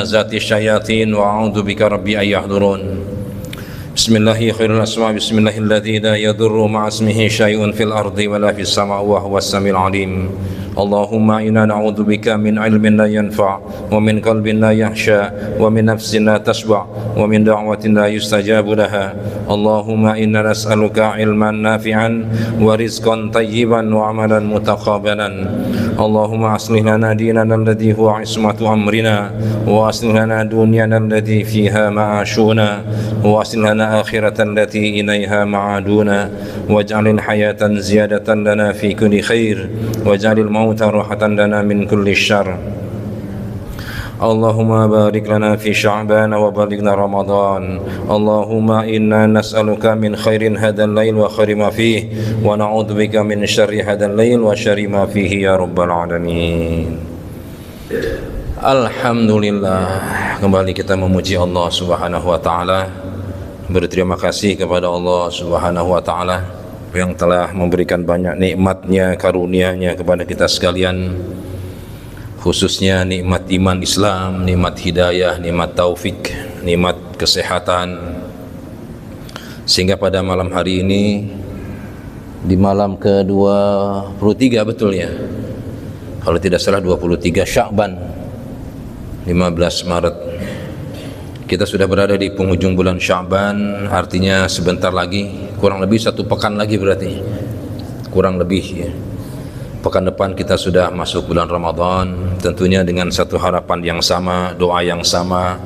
همزات الشياطين وأعوذ بك ربي أن يحضرون. بسم الله خير الأسماء، بسم الله الذي لا يضر مع اسمه شيء في الأرض ولا في السماء وهو السميع العليم. اللهم إنا نعوذ بك من علم لا ينفع ومن قلب لا يخشى ومن نفس لا تشبع ومن دعوة لا يستجاب لها. اللهم إنا نسألك علما نافعا ورزقا طيبا وعملا متقبلا. اللهم أصلح لنا ديننا الذي هو عصمة أمرنا، وأصلح لنا دنيانا التي فيها معاشنا، وأصلح لنا آخرة التي إليها معادنا، واجعل الحياة زيادة لنا في كل خير، واجعل الموت راحة لنا من كل شر. اللهم بارك لنا في شعبان وبلغنا رمضان. اللهم إنا نسألك من خير هذا الليل وخير ما فيه، ونعوذ بك من شر هذا الليل وشر ما فيه يا رب العالمين. Alhamdulillah, kembali kita memuji Allah Subhanahu wa taala, berterima kasih kepada Allah Subhanahu wa taala yang telah memberikan banyak nikmat-Nya, karunia-Nya kepada kita sekalian, khususnya nikmat iman Islam, nikmat hidayah, nikmat taufik, nikmat kesehatan, sehingga pada malam hari ini, di malam ke-23 betul ya, kalau tidak salah 23 Sya'ban 15 Maret, kita sudah berada di penghujung bulan Sya'ban, artinya sebentar lagi, kurang lebih 1 pekan lagi berarti, kurang lebih ya. Pekan depan kita sudah masuk bulan Ramadan, tentunya dengan satu harapan yang sama, doa yang sama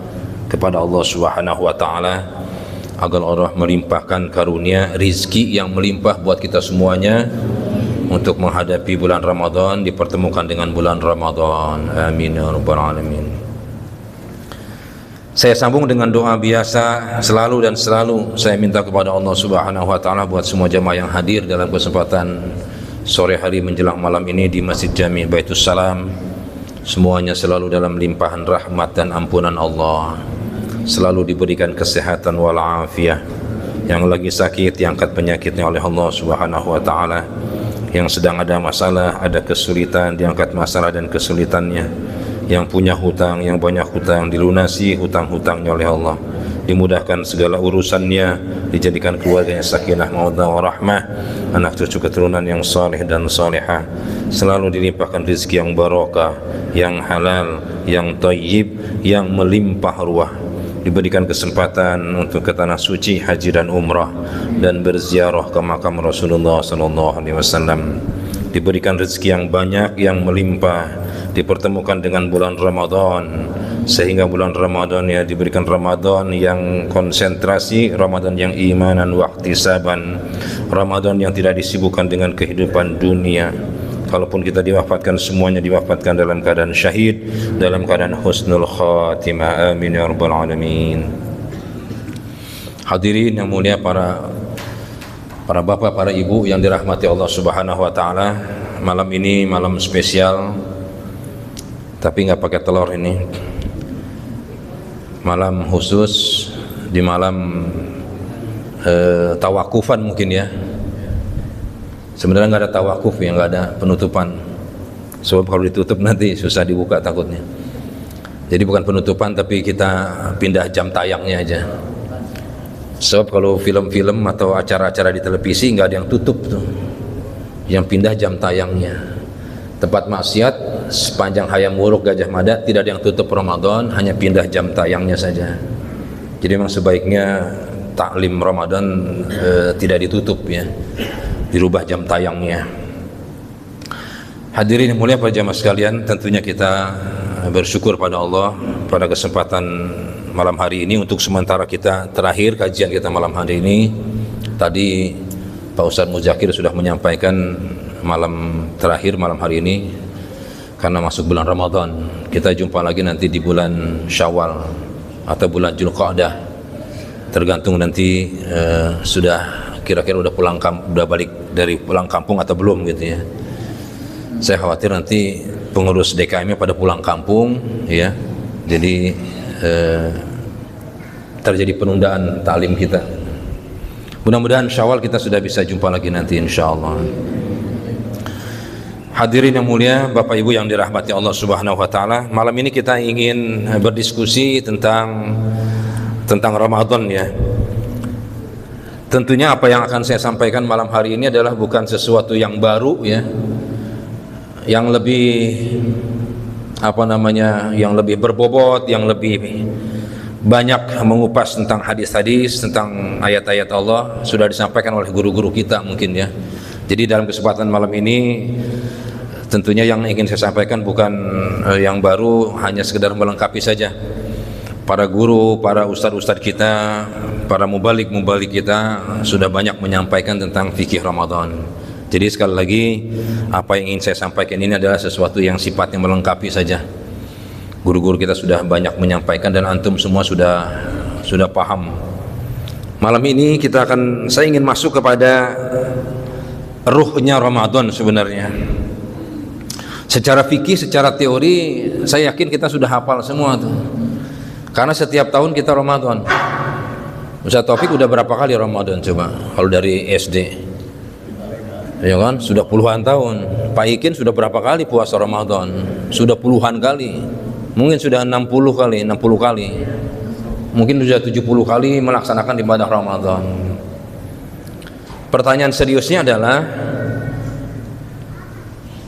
kepada Allah Subhanahu wa taala agar Allah melimpahkan karunia rizki yang melimpah buat kita semuanya untuk menghadapi bulan Ramadan, dipertemukan dengan bulan Ramadan. Amin ya rabbal alamin. Saya sambung dengan doa biasa selalu dan selalu saya minta kepada Allah Subhanahu wa taala buat semua jamaah yang hadir dalam kesempatan sore hari menjelang malam ini di Masjid Jami Baitus Salam, semuanya selalu dalam limpahan rahmat dan ampunan Allah, selalu diberikan kesehatan walafiat, yang lagi sakit diangkat penyakitnya oleh Allah Subhanahu wa taala, yang sedang ada masalah, ada kesulitan diangkat masalah dan kesulitannya, yang punya hutang, yang banyak hutang dilunasi hutang-hutangnya oleh Allah, dimudahkan segala urusannya, dijadikan keluarganya sakinah mawaddah warahmah, anak cucu keturunan yang saleh dan salihah, selalu dilimpahkan rezeki yang barokah, yang halal, yang thayyib, yang melimpah ruah, diberikan kesempatan untuk ke tanah suci haji dan umrah dan berziarah ke makam Rasulullah sallallahu alaihi wasallam, diberikan rezeki yang banyak, yang melimpah, dipertemukan dengan bulan Ramadan, sehingga bulan Ramadan ya diberikan Ramadan yang konsentrasi, Ramadan yang imanan wa ihtisaban, Ramadan yang tidak disibukkan dengan kehidupan dunia. Kalaupun kita diwafatkan, semuanya diwafatkan dalam keadaan syahid, dalam keadaan husnul khatimah. Amin ya rabbal alamin. Hadirin yang mulia, para bapak, para ibu yang dirahmati Allah Subhanahu wa taala, malam ini malam spesial, tapi nggak pakai telur ini. Malam khusus, di malam tawakufan mungkin ya. Sebenarnya nggak ada tawakuf ya, nggak ada penutupan. Sebab kalau ditutup nanti susah dibuka takutnya. Jadi bukan penutupan, tapi kita pindah jam tayangnya aja. Sebab kalau film-film atau acara-acara di televisi nggak ada yang tutup tuh, yang pindah jam tayangnya. Tempat maksiat sepanjang hayam wuruk Gajah Mada tidak ada yang tutup Ramadan, hanya pindah jam tayangnya saja. Jadi memang sebaiknya taklim Ramadan tidak ditutup ya, dirubah jam tayangnya. Hadirin yang mulia para jamaah sekalian, tentunya kita bersyukur pada Allah pada kesempatan malam hari ini untuk sementara kita terakhir kajian kita malam hari ini. Tadi Pak Ustadz Muzakir sudah menyampaikan malam terakhir malam hari ini karena masuk bulan Ramadan. Kita jumpa lagi nanti di bulan Syawal atau bulan Dzulqa'dah, tergantung nanti sudah kira-kira udah balik dari pulang kampung atau belum gitu ya. Saya khawatir nanti pengurus DKM-nya pada pulang kampung ya, jadi terjadi penundaan taklim kita. Mudah-mudahan Syawal kita sudah bisa jumpa lagi nanti insyaallah. Hadirin yang mulia, Bapak Ibu yang dirahmati Allah Subhanahu wa taala, malam ini kita ingin berdiskusi tentang Ramadan ya. Tentunya apa yang akan saya sampaikan malam hari ini adalah bukan sesuatu yang baru ya. Yang lebih yang lebih berbobot, yang lebih banyak mengupas tentang hadis-hadis, tentang ayat-ayat Allah sudah disampaikan oleh guru-guru kita mungkin ya. Jadi dalam kesempatan malam ini tentunya yang ingin saya sampaikan bukan yang baru, hanya sekedar melengkapi saja. Para guru, para ustadz-ustadz kita, para mubalik kita sudah banyak menyampaikan tentang fikih Ramadan. Jadi sekali lagi apa yang ingin saya sampaikan ini adalah sesuatu yang sifatnya melengkapi saja. Guru-guru kita sudah banyak menyampaikan dan antum semua sudah paham. Malam ini saya ingin masuk kepada ruhnya Ramadan sebenarnya. Secara fikih, secara teori, saya yakin kita sudah hafal semua tuh. Karena setiap tahun kita Ramadan. Ustaz Taufik udah berapa kali Ramadan coba? Kalau dari SD, ya kan? Sudah puluhan tahun. Pak Ikin sudah berapa kali puasa Ramadan? Sudah puluhan kali. Mungkin sudah 60 kali. Mungkin sudah 70 kali melaksanakan ibadah Ramadan. Pertanyaan seriusnya adalah,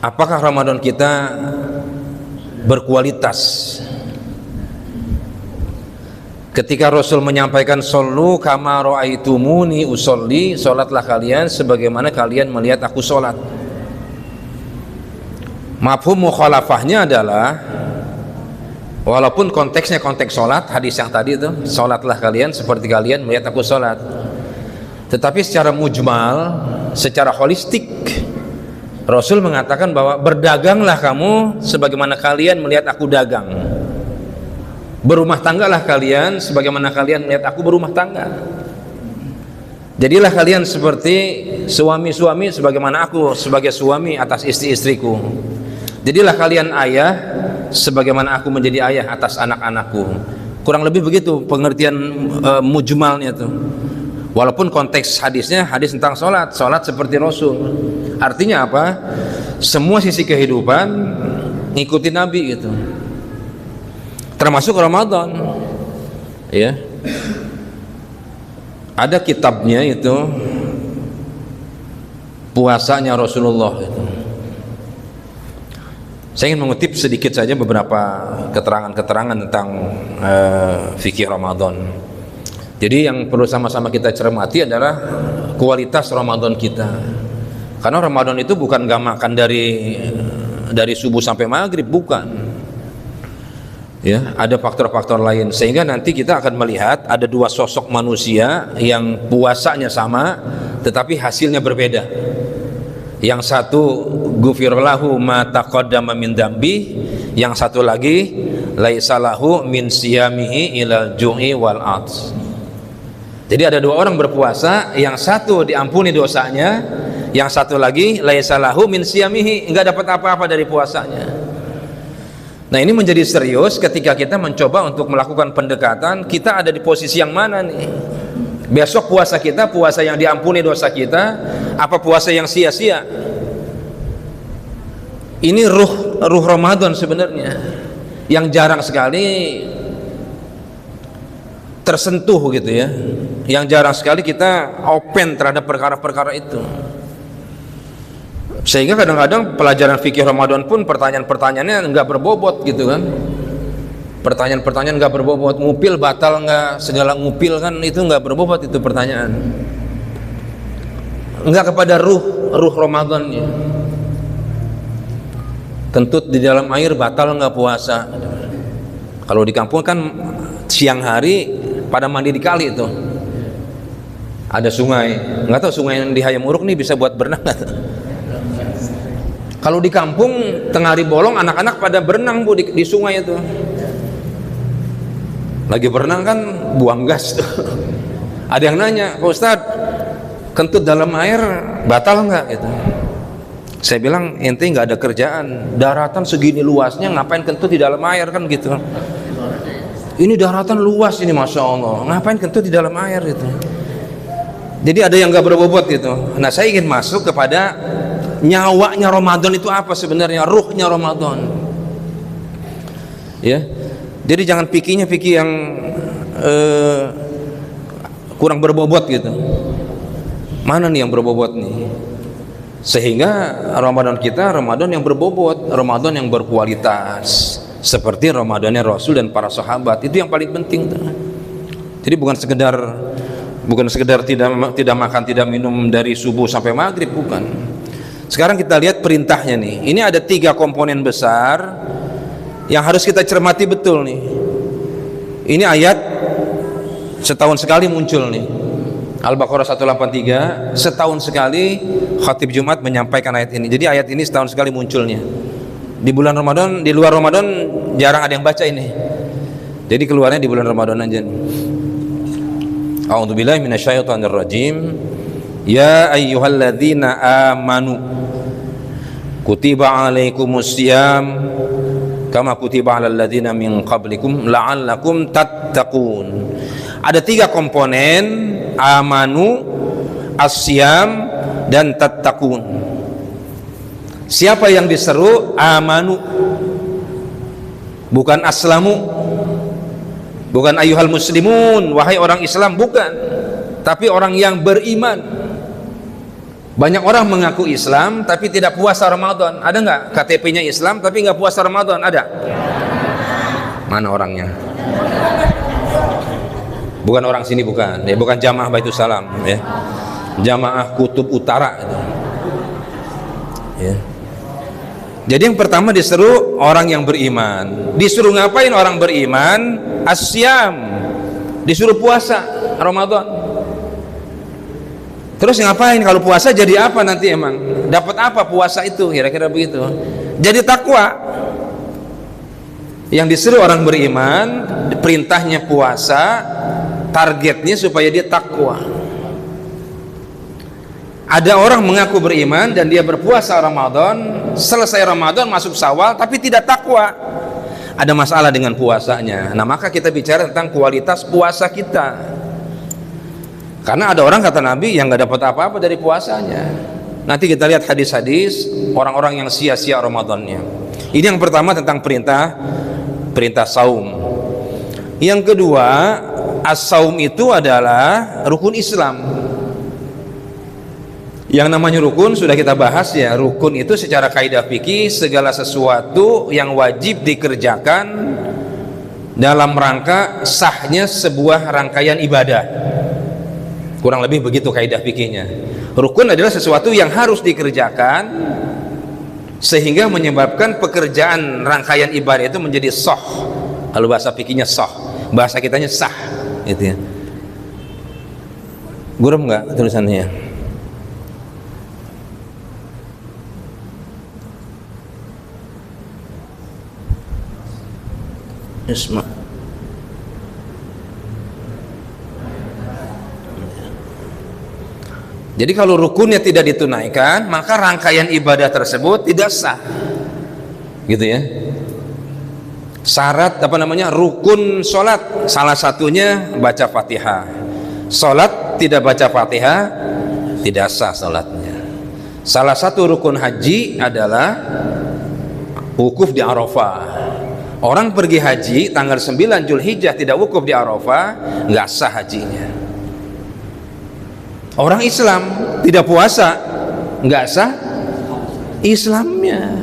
apakah Ramadan kita berkualitas? Ketika Rasul menyampaikan shollu kama ra'aitumuni usolli, salatlah kalian sebagaimana kalian melihat aku salat. Mafhum mukhalafahnya adalah, walaupun konteksnya konteks salat, hadis yang tadi itu, salatlah kalian seperti kalian melihat aku salat, tetapi secara mujmal, secara holistik, Rasul mengatakan bahwa berdaganglah kamu sebagaimana kalian melihat aku dagang. Berumah tanggalah kalian sebagaimana kalian melihat aku berumah tangga. Jadilah kalian seperti suami-suami sebagaimana aku sebagai suami atas istri-istriku. Jadilah kalian ayah sebagaimana aku menjadi ayah atas anak-anakku. Kurang lebih begitu pengertian mujmalnya tuh. Walaupun konteks hadisnya hadis tentang sholat seperti Rasul. Artinya apa? Semua sisi kehidupan ngikutin Nabi gitu. Termasuk Ramadan. Ya. Ada kitabnya itu puasanya Rasulullah itu. Saya ingin mengutip sedikit saja beberapa keterangan-keterangan tentang fikih Ramadan. Jadi yang perlu sama-sama kita cermati adalah kualitas Ramadan kita. Karena Ramadan itu bukan gak makan dari subuh sampai maghrib, bukan. Ya, ada faktor-faktor lain sehingga nanti kita akan melihat ada dua sosok manusia yang puasanya sama tetapi hasilnya berbeda. Yang satu ghufirlahu ma taqaddama min dambi, yang satu lagi laisa lahu min siyamihi ilal ju'i wal 'aths. Jadi ada dua orang berpuasa, yang satu diampuni dosanya, yang satu lagi laisa lahu min siyamihi, enggak dapat apa-apa dari puasanya. Nah, ini menjadi serius ketika kita mencoba untuk melakukan pendekatan, kita ada di posisi yang mana nih? Besok puasa kita, puasa yang diampuni dosa kita, apa puasa yang sia-sia? Ini ruh Ramadan sebenarnya, yang jarang sekali tersentuh gitu ya, yang jarang sekali kita open terhadap perkara-perkara itu. Sehingga kadang-kadang pelajaran fikih Ramadan pun pertanyaan-pertanyaannya nggak berbobot gitu kan. Pertanyaan-pertanyaan nggak berbobot, ngupil batal nggak, segala ngupil kan itu nggak berbobot itu pertanyaan. Nggak kepada ruh Ramadannya. Kentut di dalam air batal nggak puasa. Kalau di kampung kan siang hari pada mandi di kali itu. Ada sungai, nggak tahu sungai yang di Hayam Uruk nih bisa buat berenang nggak? Kalau di kampung tengah hari bolong anak-anak pada berenang Bu di sungai itu. Lagi berenang kan buang gas tuh. Ada yang nanya, "Pak Ustadz, kentut dalam air batal nggak?" gitu. Saya bilang, ente nggak ada kerjaan, daratan segini luasnya ngapain kentut di dalam air kan gitu. Ini daratan luas ini, masya Allah, ngapain kentut di dalam air gitu. Jadi ada yang nggak berbobot gitu. Nah, saya ingin masuk kepada nyawanya Ramadan itu apa sebenarnya, ruhnya Ramadan. Ya, jadi jangan fikih yang kurang berbobot gitu. Mana nih yang berbobot nih? Sehingga Ramadan kita Ramadan yang berbobot, Ramadan yang berkualitas, seperti Ramadannya Rasul dan para sahabat. Itu yang paling penting. Jadi bukan sekedar tidak makan tidak minum dari subuh sampai maghrib, bukan. Sekarang kita lihat perintahnya nih. Ini ada 3 komponen besar yang harus kita cermati betul nih. Ini ayat setahun sekali muncul nih. Al-Baqarah 183, setahun sekali khatib Jumat menyampaikan ayat ini. Jadi ayat ini setahun sekali munculnya. Di bulan Ramadan, di luar Ramadan jarang ada yang baca ini. Jadi keluarnya di bulan Ramadan aja. A'udzubillahi minasyaitonirrajim. Ya ayyuhalladzina amanu kutiba alaikumusiyam kama kutiba alal ladzina min qablikum la'allakum tattaqun. Ada 3 komponen, amanu, asyam, dan tattaqun. Siapa yang diseru? Amanu, bukan aslamu, bukan ayyuhal muslimun, wahai orang Islam, bukan, tapi orang yang beriman. Banyak orang mengaku Islam tapi tidak puasa Ramadan. Ada nggak KTP-nya Islam tapi nggak puasa Ramadan? Ada? Mana orangnya? Bukan orang sini, bukan. Ya, bukan jamaah Baitus Salam, ya. Jamaah Kutub Utara. Ya. Jadi yang pertama diseru orang yang beriman. Disuruh ngapain orang beriman? Asyam. Disuruh puasa Ramadan. Terus ngapain kalau puasa? Jadi apa nanti emang? Dapat apa puasa itu? Kira-kira begitu. Jadi takwa. Yang disuruh orang beriman, perintahnya puasa, targetnya supaya dia takwa. Ada orang mengaku beriman dan dia berpuasa Ramadan, selesai Ramadan masuk Syawal tapi tidak takwa. Ada masalah dengan puasanya. Nah, maka kita bicara tentang kualitas puasa kita. Karena ada orang, kata Nabi, yang nggak dapat apa-apa dari puasanya. Nanti kita lihat hadis-hadis orang-orang yang sia-sia Ramadannya. Ini yang pertama tentang perintah saum. Yang kedua, as-saum itu adalah rukun Islam. Yang namanya rukun sudah kita bahas ya. Rukun itu secara kaidah fikih segala sesuatu yang wajib dikerjakan dalam rangka sahnya sebuah rangkaian ibadah. Kurang lebih begitu kaidah fikihnya. Rukun adalah sesuatu yang harus dikerjakan sehingga menyebabkan pekerjaan rangkaian ibadah itu menjadi sah. Kalau bahasa fikihnya sah, bahasa kitanya sah, gitu ya. Gurem nggak tulisannya? Isma. Jadi kalau rukunnya tidak ditunaikan, maka rangkaian ibadah tersebut tidak sah, gitu ya. Syarat rukun sholat, salah satunya baca Fatihah. Sholat tidak baca Fatihah tidak sah sholatnya. Salah satu rukun haji adalah wukuf di Arafah. Orang pergi haji tanggal 9 Zulhijjah tidak wukuf di Arafah, nggak sah hajinya. Orang Islam tidak puasa, nggak sah Islamnya,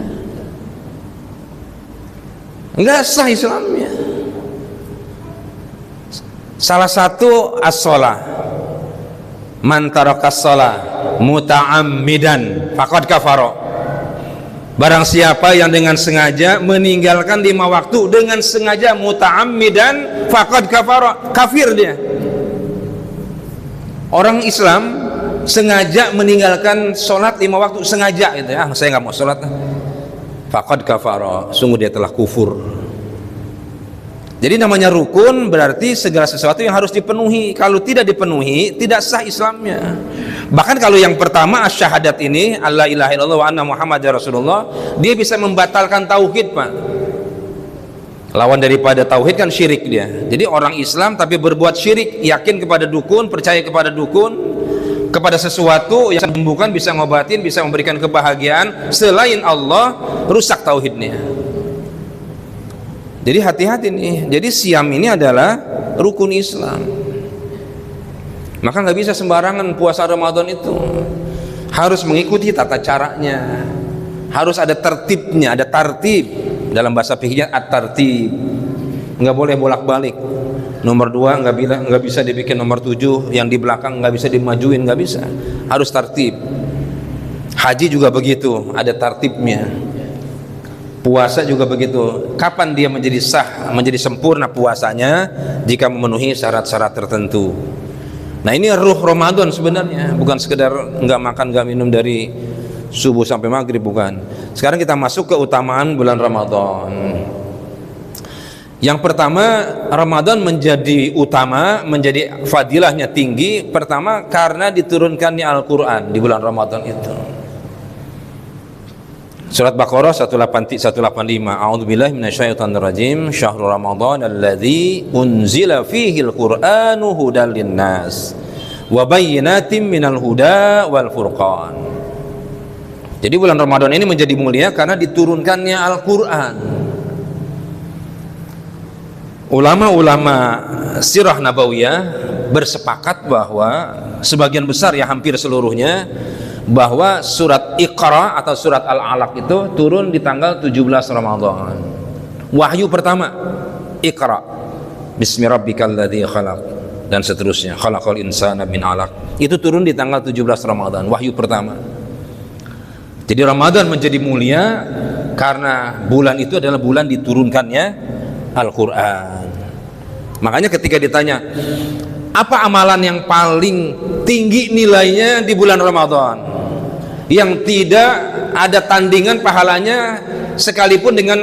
nggak sah Islamnya. Salah satu as-shalah, man tarakas shalah muta'ammidan faqad kafara. Barang siapa yang dengan sengaja meninggalkan 5 waktu dengan sengaja, muta'ammidan faqad kafara, kafir dia. Orang Islam sengaja meninggalkan sholat 5 waktu, sengaja gitu ya, saya nggak mau sholat, faqad kafara, sungguh dia telah kufur. Jadi namanya rukun berarti segala sesuatu yang harus dipenuhi. Kalau tidak dipenuhi, tidak sah Islamnya. Bahkan kalau yang pertama asyhadat ini, alla ilaha illallah wa anna muhammadar rasulullah, dia bisa membatalkan tauhid, Pak. Lawan daripada tauhid kan syirik dia. Jadi orang Islam tapi berbuat syirik, yakin kepada dukun, percaya kepada dukun, kepada sesuatu yang menyembuhkan, bisa ngobatin, bisa memberikan kebahagiaan selain Allah, rusak tauhidnya. Jadi hati-hati nih. Jadi siam ini adalah rukun Islam. Maka nggak bisa sembarangan puasa Ramadan itu. Harus mengikuti tata caranya. Harus ada tertibnya, ada tartib. Dalam bahasa fikihnya at-tartib. Nggak boleh bolak-balik. Nomor 2 nggak bisa dibikin nomor 7, yang di belakang nggak bisa dimajuin, nggak bisa. Harus tartib. Haji juga begitu, ada tartibnya. Puasa juga begitu. Kapan dia menjadi sah, menjadi sempurna puasanya? Jika memenuhi syarat-syarat tertentu. Nah, ini ruh Ramadan sebenarnya, bukan sekedar nggak makan nggak minum dari subuh sampai maghrib, bukan. Sekarang kita masuk ke utamaan bulan Ramadan. Yang pertama, Ramadan menjadi utama, menjadi fadilahnya tinggi. Pertama, karena diturunkannya Al-Quran di bulan Ramadan itu. Surat Baqarah 185. A'udzubillahi minasyaitonirrajim. Syahrul Ramadan alladzi unzila fihi al-Qur'anu hudal linnas wa bayyinatin minal huda wal furqan. Jadi bulan Ramadan ini menjadi mulia karena diturunkannya Al-Quran. Ulama-ulama sirah nabawiyah bersepakat bahwa sebagian besar, ya hampir seluruhnya, bahwa surat Iqra atau surat Al-Alaq itu turun di tanggal 17 Ramadan. Wahyu pertama Iqra Bismi rabbikal ladzi khalaq dan seterusnya, khalaqal insana min 'alaq. Itu turun di tanggal 17 Ramadan, wahyu pertama. Jadi Ramadan menjadi mulia karena bulan itu adalah bulan diturunkannya Al-Quran. Makanya ketika ditanya apa amalan yang paling tinggi nilainya di bulan Ramadan, yang tidak ada tandingan pahalanya sekalipun dengan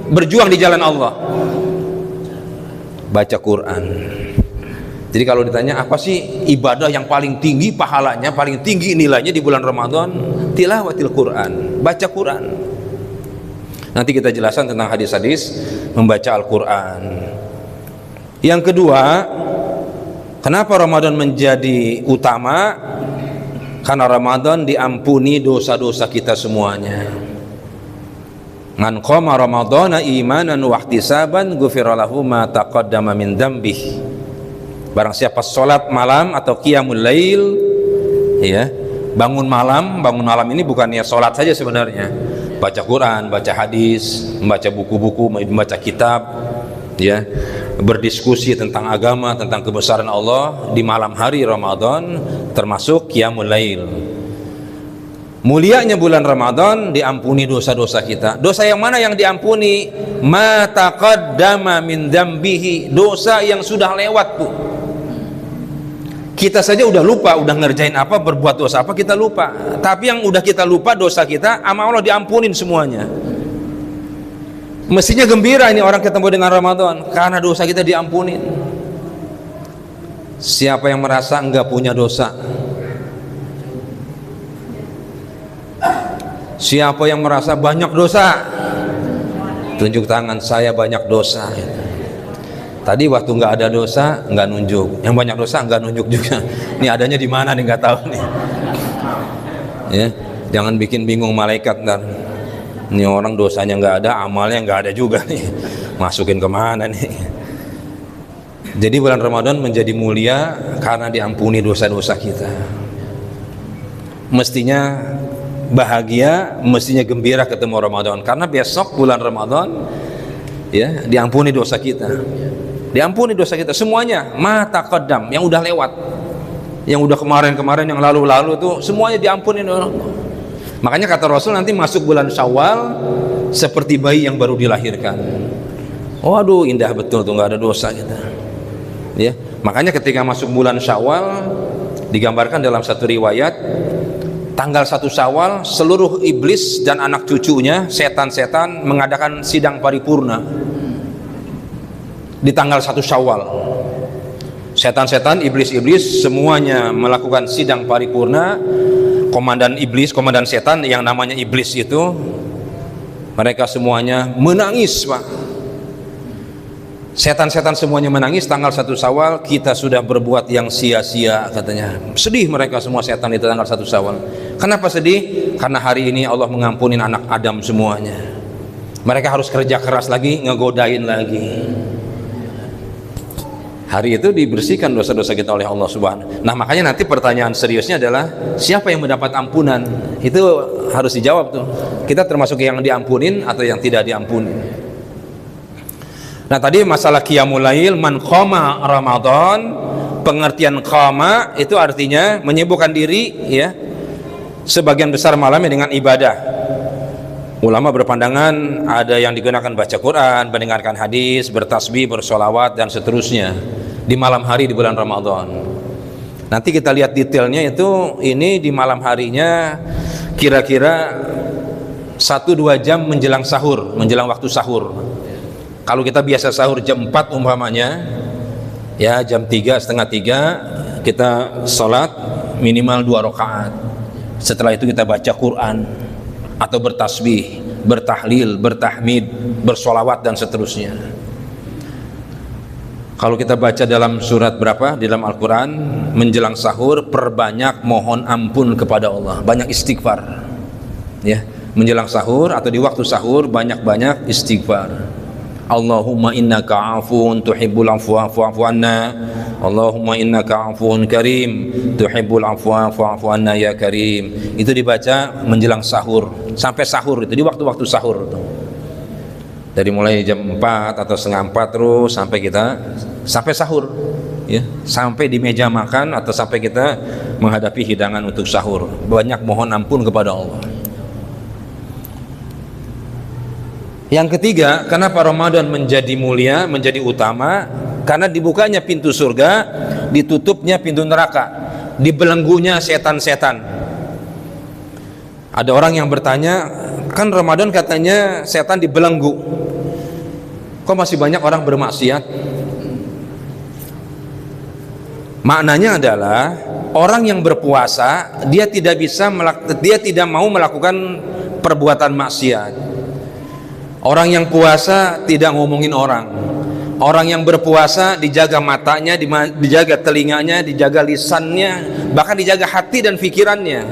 berjuang di jalan Allah, baca Quran. Jadi kalau ditanya apa sih ibadah yang paling tinggi pahalanya, paling tinggi nilainya di bulan Ramadan, tilawatil Quran, baca Quran. Nanti kita jelaskan tentang hadis-hadis membaca Al-Quran. Yang kedua, kenapa Ramadan menjadi utama? Karena Ramadan diampuni dosa-dosa kita semuanya. Man qama Ramadhana imanan wa ihtisaban ghufira lahu ma taqaddama min dzambih. Barang siapa sholat malam atau qiyamul lail, ya, bangun malam ini bukannya sholat saja sebenarnya. Baca Quran, baca hadis, membaca buku-buku, membaca kitab, ya, berdiskusi tentang agama, tentang kebesaran Allah di malam hari Ramadan, termasuk qiyamul lail. Mulianya bulan Ramadan, diampuni dosa-dosa kita. Dosa yang mana yang diampuni? Ma taqaddama min dzambihi, dosa yang sudah lewat, Bu. Kita saja udah lupa, udah ngerjain apa, berbuat dosa apa, kita lupa. Tapi yang udah kita lupa dosa kita, sama Allah diampunin semuanya. Mestinya gembira ini orang ketemu dengan Ramadan, karena dosa kita diampunin. Siapa yang merasa enggak punya dosa? Siapa yang merasa banyak dosa? Tunjuk tangan, saya banyak dosa. Tadi waktu nggak ada dosa nggak nunjuk, yang banyak dosa nggak nunjuk juga. Ini adanya di mana nih, nggak tahu nih. Ya, jangan bikin bingung malaikat ntar. Ini orang dosanya nggak ada, amalnya nggak ada juga nih. Masukin kemana nih? Jadi bulan Ramadan menjadi mulia karena diampuni dosa-dosa kita. Mestinya bahagia, mestinya gembira ketemu Ramadan, karena besok bulan Ramadan, ya, diampuni dosa kita. Diampuni dosa kita semuanya, ma taqaddam, yang udah lewat, yang udah kemarin-kemarin, yang lalu-lalu itu semuanya diampuni oleh Allah. Makanya kata Rasul, nanti masuk bulan Syawal seperti bayi yang baru dilahirkan. Waduh, indah betul tuh, nggak ada dosa kita. Ya, makanya ketika masuk bulan Syawal digambarkan dalam satu riwayat, tanggal 1 Syawal seluruh iblis dan anak cucunya, setan-setan, mengadakan sidang paripurna. Di tanggal 1 Syawal setan-setan, iblis-iblis semuanya melakukan sidang paripurna. Komandan iblis, komandan setan yang namanya iblis itu, mereka semuanya menangis, Pak. Setan-setan semuanya menangis tanggal 1 Syawal, kita sudah berbuat yang sia-sia katanya. Sedih mereka semua setan itu tanggal 1 Syawal. Kenapa sedih? Karena hari ini Allah mengampuni anak Adam semuanya. Mereka harus kerja keras lagi, ngegodain lagi. Hari itu dibersihkan dosa-dosa kita oleh Allah Subhanahu. Nah, makanya nanti pertanyaan seriusnya adalah siapa yang mendapat ampunan? Itu harus dijawab tuh. Kita termasuk yang diampunin atau yang tidak diampunin. Nah, tadi masalah qiyamul lail, man qama Ramadan, pengertian qama itu artinya menyibukkan diri ya sebagian besar malamnya dengan ibadah. Ulama berpandangan ada yang digunakan baca Quran, mendengarkan hadis, bertasbih, bersolawat dan seterusnya di malam hari di bulan Ramadan. Nanti kita lihat detailnya itu, ini di malam harinya kira-kira 1-2 jam menjelang sahur, menjelang waktu sahur. Kalau kita biasa sahur jam 4 umpamanya, ya jam 3, setengah 3 kita sholat minimal 2 rakaat. Setelah itu kita baca Quran atau bertasbih, bertahlil, bertahmid, bersolawat dan seterusnya. Kalau kita baca dalam surat berapa di dalam Al-Quran, menjelang sahur perbanyak mohon ampun kepada Allah, banyak istighfar ya. Menjelang sahur atau di waktu sahur banyak-banyak istighfar. Allahumma innaka afuun tuhibbul afwa fa'fu anna. Allahumma innaka afuun karim tuhibbul afwa fa'fu anna ya karim. Itu dibaca menjelang sahur sampai sahur, itu di waktu-waktu sahur itu. Dari mulai jam 4 atau setengah 4 terus sampai sahur ya, sampai di meja makan atau sampai kita menghadapi hidangan untuk sahur. Banyak mohon ampun kepada Allah. Yang ketiga, kenapa Ramadan menjadi mulia, menjadi utama? Karena dibukanya pintu surga, ditutupnya pintu neraka, dibelenggunya setan-setan. Ada orang yang bertanya, kan Ramadan katanya setan dibelenggu, kok masih banyak orang bermaksiat? Maknanya adalah orang yang berpuasa dia tidak mau melakukan perbuatan maksiat. Orang yang puasa tidak ngomongin orang. Orang yang berpuasa dijaga matanya, dijaga telinganya, dijaga lisannya, bahkan dijaga hati dan pikirannya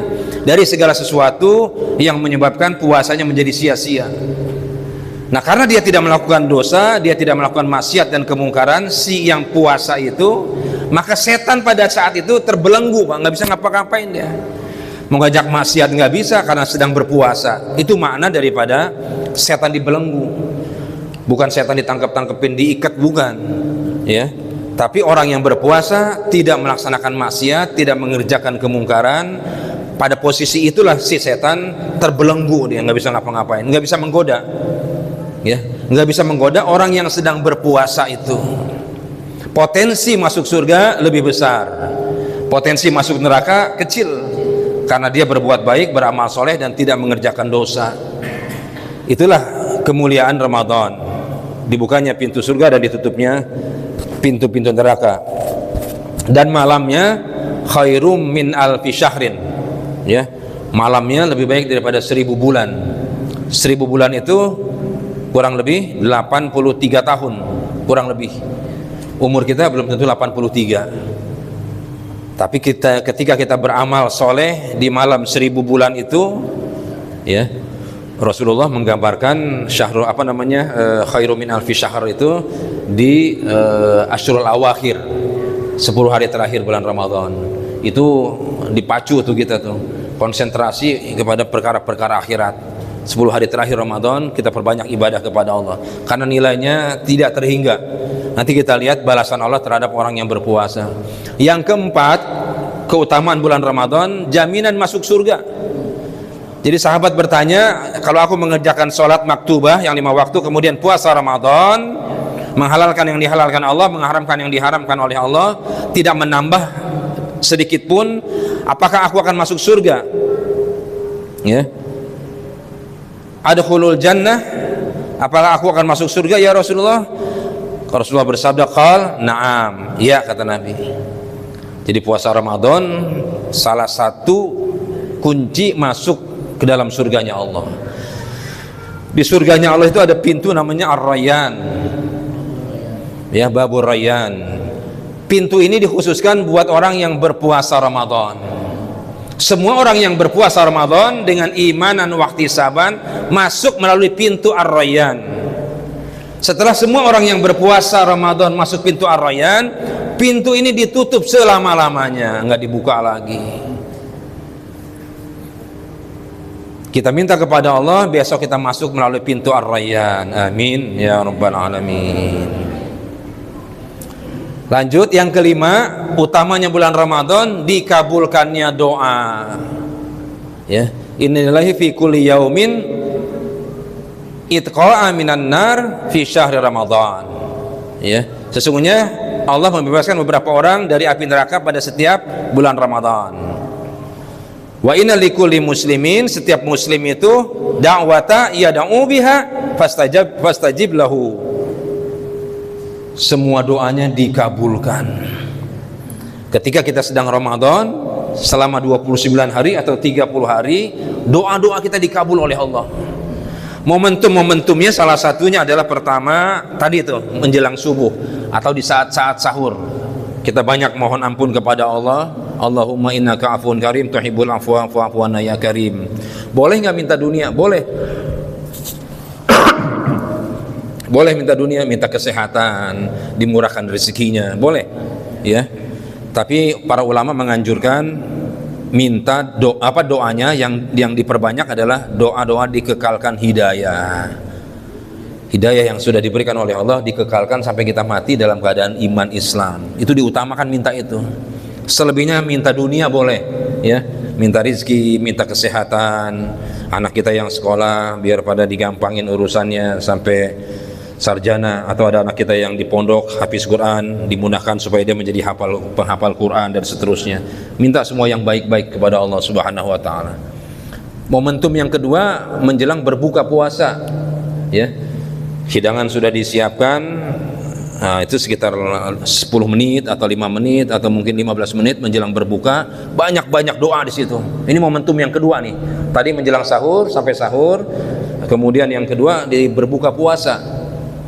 dari segala sesuatu yang menyebabkan puasanya menjadi sia-sia. Nah, karena dia tidak melakukan dosa, dia tidak melakukan maksiat dan kemungkaran, si yang puasa itu, maka setan pada saat itu terbelenggu, nggak bisa ngapa-ngapain dia. Mau ngajak maksiat nggak bisa karena sedang berpuasa. Itu makna daripada setan dibelenggu. Bukan setan ditangkap-tangkepin, diikat, bukan ya. Tapi orang yang berpuasa tidak melaksanakan maksiat, tidak mengerjakan kemungkaran, pada posisi itulah si setan terbelenggu, dia nggak bisa ngapa-ngapain, nggak bisa menggoda ya, nggak bisa menggoda orang yang sedang berpuasa itu. Potensi masuk surga lebih besar, potensi masuk neraka kecil karena dia berbuat baik, beramal soleh dan tidak mengerjakan dosa. Itulah kemuliaan Ramadan, dibukanya pintu surga dan ditutupnya pintu-pintu neraka. Dan malamnya khairum min alfi syahrin ya, malamnya lebih baik daripada 1000 bulan. 1000 bulan itu kurang lebih 83 tahun, kurang lebih. Umur kita belum tentu 83. Tapi ketika kita beramal soleh di malam 1000 bulan itu ya, Rasulullah menggambarkan syahrul khairu min alfi syahr itu di Asyurul Awakhir, 10 hari terakhir bulan Ramadan. Itu dipacu tuh kita tuh konsentrasi kepada perkara-perkara akhirat. 10 hari terakhir Ramadan kita perbanyak ibadah kepada Allah karena nilainya tidak terhingga. Nanti kita lihat balasan Allah terhadap orang yang berpuasa. Yang keempat, keutamaan bulan Ramadan, jaminan masuk surga. Jadi sahabat bertanya, kalau aku mengerjakan sholat maktubah yang 5 waktu, kemudian puasa Ramadan, menghalalkan yang dihalalkan Allah, mengharamkan yang diharamkan oleh Allah, tidak menambah sedikit pun, apakah aku akan masuk surga? Ya. Adkhulul jannah, apakah aku akan masuk surga ya Rasulullah? Rasulullah bersabda, qal na'am, ya kata Nabi. Jadi puasa Ramadan salah satu kunci masuk ke dalam surganya Allah. Di surganya Allah itu ada pintu namanya Ar-Rayyan. Ya, babur rayyan. Pintu ini dikhususkan buat orang yang berpuasa Ramadan. Semua orang yang berpuasa Ramadan dengan imanan wahtisaban masuk melalui pintu Ar-Rayyan. Setelah semua orang yang berpuasa Ramadan masuk pintu Ar-Rayyan, pintu ini ditutup selama-lamanya, nggak dibuka lagi. Kita minta kepada Allah besok kita masuk melalui pintu Ar-Rayyan. Amin ya rabbal alamin. Lanjut, yang kelima, utamanya bulan Ramadan dikabulkannya doa. Ya, innalillahi fi kulli yaumin itqa'a minan nar fi syahri Ramadan. Ya, sesungguhnya Allah membebaskan beberapa orang dari api neraka pada setiap bulan Ramadan. Wa inna likulli muslimin, setiap muslim itu da'wata yad'u biha fastajib lahu. Semua doanya dikabulkan. Ketika kita sedang Ramadan selama 29 hari atau 30 hari, doa-doa kita dikabul oleh Allah. Momentum-momentumnya salah satunya adalah pertama tadi itu menjelang subuh atau di saat-saat sahur. Kita banyak mohon ampun kepada Allah. Allahumma innaka afuwun karim tuhibbul afwa fa'fu anna ya karim. Boleh nggak minta dunia? Boleh. Boleh minta dunia, minta kesehatan, dimurahkan rezekinya, boleh, ya. Tapi para ulama menganjurkan minta doanya yang diperbanyak adalah doa-doa dikekalkan hidayah. Hidayah yang sudah diberikan oleh Allah dikekalkan sampai kita mati dalam keadaan iman Islam. Itu diutamakan minta itu. Selebihnya minta dunia boleh, ya. Minta rezeki, minta kesehatan, anak kita yang sekolah biar pada digampangin urusannya sampai sarjana, atau ada anak kita yang di pondok hafiz Quran dimudahkan supaya dia menjadi penghafal Quran dan seterusnya. Minta semua yang baik-baik kepada Allah Subhanahu wa taala. Momentum yang kedua menjelang berbuka puasa, ya. Hidangan sudah disiapkan. Nah, itu sekitar 10 menit atau 5 menit atau mungkin 15 menit menjelang berbuka, banyak-banyak doa di situ. Ini momentum yang kedua nih. Tadi menjelang sahur sampai sahur, kemudian yang kedua di berbuka puasa.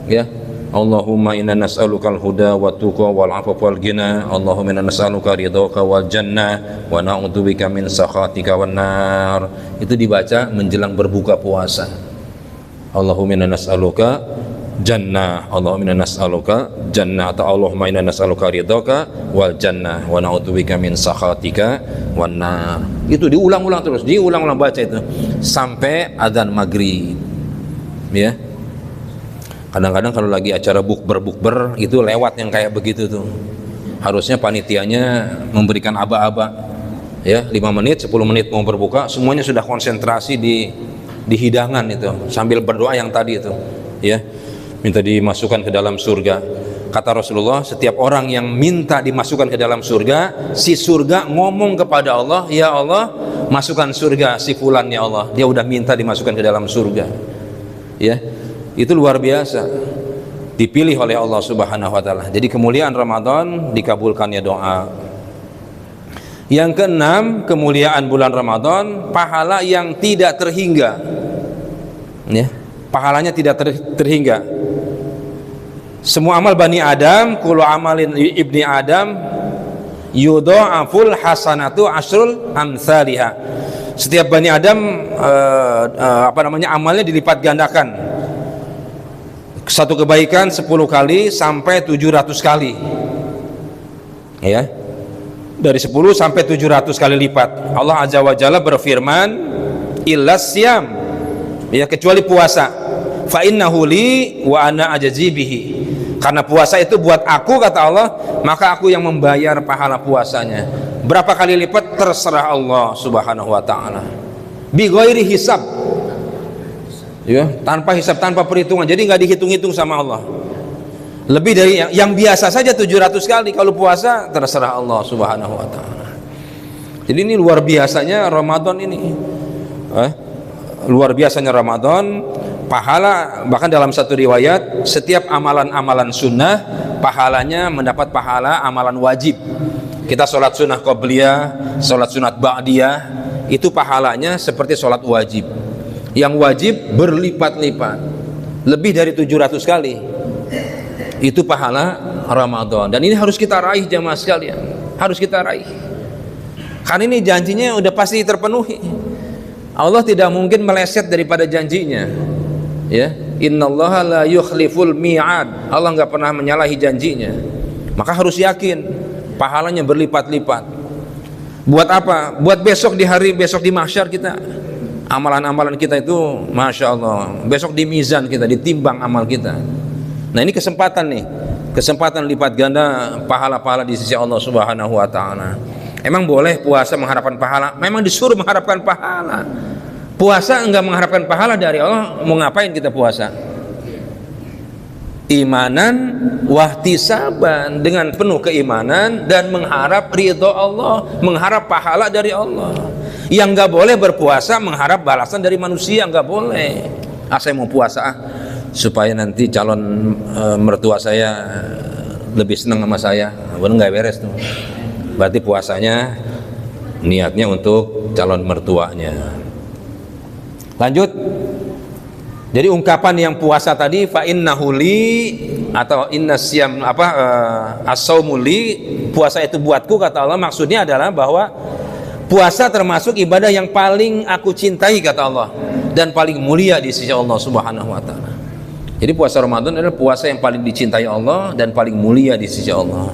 Ya, Allahumma inna nas'alukal huda wa tuqa wal afafa wal ghina. Allahumma inna nas'aluka ridhaka wal jannah wa na'udzubika min sakhatika wan nar. Itu dibaca menjelang berbuka puasa. Allahumma inna nas'aluka jannah, Allahumma inna nas'aluka jannah, atau Allahumma inna nas'aluka ridhaka wal jannah wa na'udzubika min sakhatika wan nar. Itu diulang-ulang terus, diulang-ulang baca itu sampai azan maghrib. Ya. Kadang-kadang kalau lagi acara bukber itu lewat yang kayak begitu tuh. Harusnya panitianya memberikan aba-aba, ya, 5 menit 10 menit mau berbuka, semuanya sudah konsentrasi di hidangan itu sambil berdoa yang tadi itu, ya, minta dimasukkan ke dalam surga. Kata Rasulullah, setiap orang yang minta dimasukkan ke dalam surga, si surga ngomong kepada Allah, ya Allah, masukkan surga si fulan, ya Allah, dia udah minta dimasukkan ke dalam surga. Ya, itu luar biasa, dipilih oleh Allah Subhanahu wa taala. Jadi kemuliaan Ramadan dikabulkannya doa. Yang keenam, kemuliaan bulan Ramadan, pahala yang tidak terhingga. Ya, pahalanya tidak terhingga. Semua amal Bani Adam, kullu amalin ibni Adam yudha'aful hasanatu asrul amsalihah. Setiap Bani Adam amalnya dilipat gandakan. Satu kebaikan 10 kali sampai 700 kali. Ya. Dari 10 sampai 700 kali lipat. Allah Azza wa Jalla berfirman, illas siyam, ya, kecuali puasa. Fa innahu li wa ana ajzi bihi. Karena puasa itu buat aku, kata Allah, maka aku yang membayar pahala puasanya. Berapa kali lipat terserah Allah Subhanahu wa taala. Bi ghairi hisab. Ya, tanpa hisab, tanpa perhitungan. Jadi nggak dihitung-hitung sama Allah. Lebih dari yang biasa saja 700 kali, kalau puasa terserah Allah Subhanahu wa taala. Jadi ini luar biasanya Ramadan ini. Luar biasanya Ramadan, pahala, bahkan dalam satu riwayat setiap amalan-amalan sunnah pahalanya mendapat pahala amalan wajib. Kita sholat sunnah qobliyah, sholat sunat ba'diyah, itu pahalanya seperti sholat wajib. Yang wajib berlipat-lipat, lebih dari 700 kali. Itu pahala Ramadan, dan ini harus kita raih jamaah sekalian, harus kita raih. Karena ini janjinya udah pasti terpenuhi. Allah tidak mungkin meleset daripada janjinya. Ya, innallaha la yukhliful mi'ad. Allah nggak pernah menyalahi janjinya. Maka harus yakin pahalanya berlipat-lipat. Buat apa? Buat besok di hari besok di mahsyar kita. Amalan-amalan kita itu Masya Allah, besok di mizan kita, ditimbang amal kita. Nah ini kesempatan nih, kesempatan lipat ganda pahala-pahala di sisi Allah Subhanahu wa ta'ala. Emang boleh puasa mengharapkan pahala? Memang disuruh mengharapkan pahala. Puasa enggak mengharapkan pahala dari Allah, mau ngapain kita puasa? Imanan wahtisaban, dengan penuh keimanan dan mengharap ridho Allah, mengharap pahala dari Allah. Yang enggak boleh berpuasa mengharap balasan dari manusia, enggak boleh. Saya mau puasa supaya nanti calon mertua saya lebih senang sama saya. Bener nggak beres tuh. Berarti puasanya niatnya untuk calon mertuanya. Lanjut. Jadi ungkapan yang puasa tadi, fa innahu li, atau inna siyam as-saumu li, puasa itu buatku, kata Allah. Maksudnya adalah bahwa puasa termasuk ibadah yang paling aku cintai, kata Allah, dan paling mulia di sisi Allah Subhanahu wa ta'ala. Jadi puasa Ramadan adalah puasa yang paling dicintai Allah dan paling mulia di sisi Allah.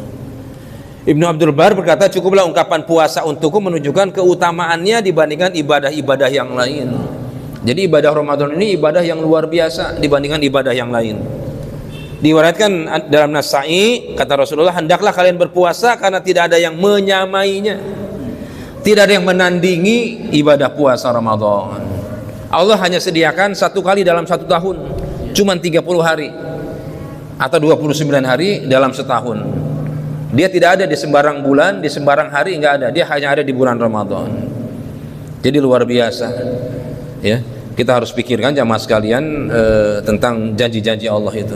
Ibnu Abdul Bar berkata, cukuplah ungkapan puasa untukku menunjukkan keutamaannya dibandingkan ibadah-ibadah yang lain. Jadi ibadah Ramadan ini ibadah yang luar biasa dibandingkan ibadah yang lain. Diriwayatkan dalam Nasa'i, kata Rasulullah, hendaklah kalian berpuasa karena tidak ada yang menyamainya, tidak ada yang menandingi ibadah puasa Ramadan. Allah hanya sediakan satu kali dalam satu tahun, cuma 30 hari atau 29 hari dalam setahun. Dia tidak ada di sembarang bulan, di sembarang hari, enggak ada. Dia hanya ada di bulan Ramadan. Jadi luar biasa. Ya, kita harus pikirkan jamaah sekalian tentang janji-janji Allah itu.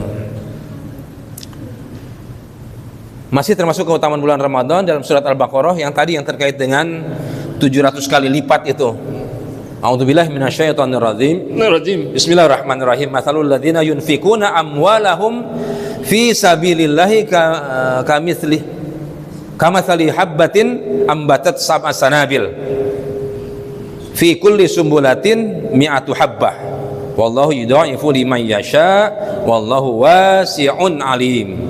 Masih termasuk keutamaan bulan Ramadan dalam surat Al-Baqarah yang tadi, yang terkait dengan 700 kali lipat itu. A'udzubillahi minasyaitonir rajim. Bismillahirrahmanirrahim. Matsalul ladzina yunfikuna amwalahum fi sabilillahi kamatsali habbatin ambatat sab'a sanabil fi kulli sumbulatin mi'atu habbah wallahu yudha'ifu liman yasha wallahu wasi'un alim.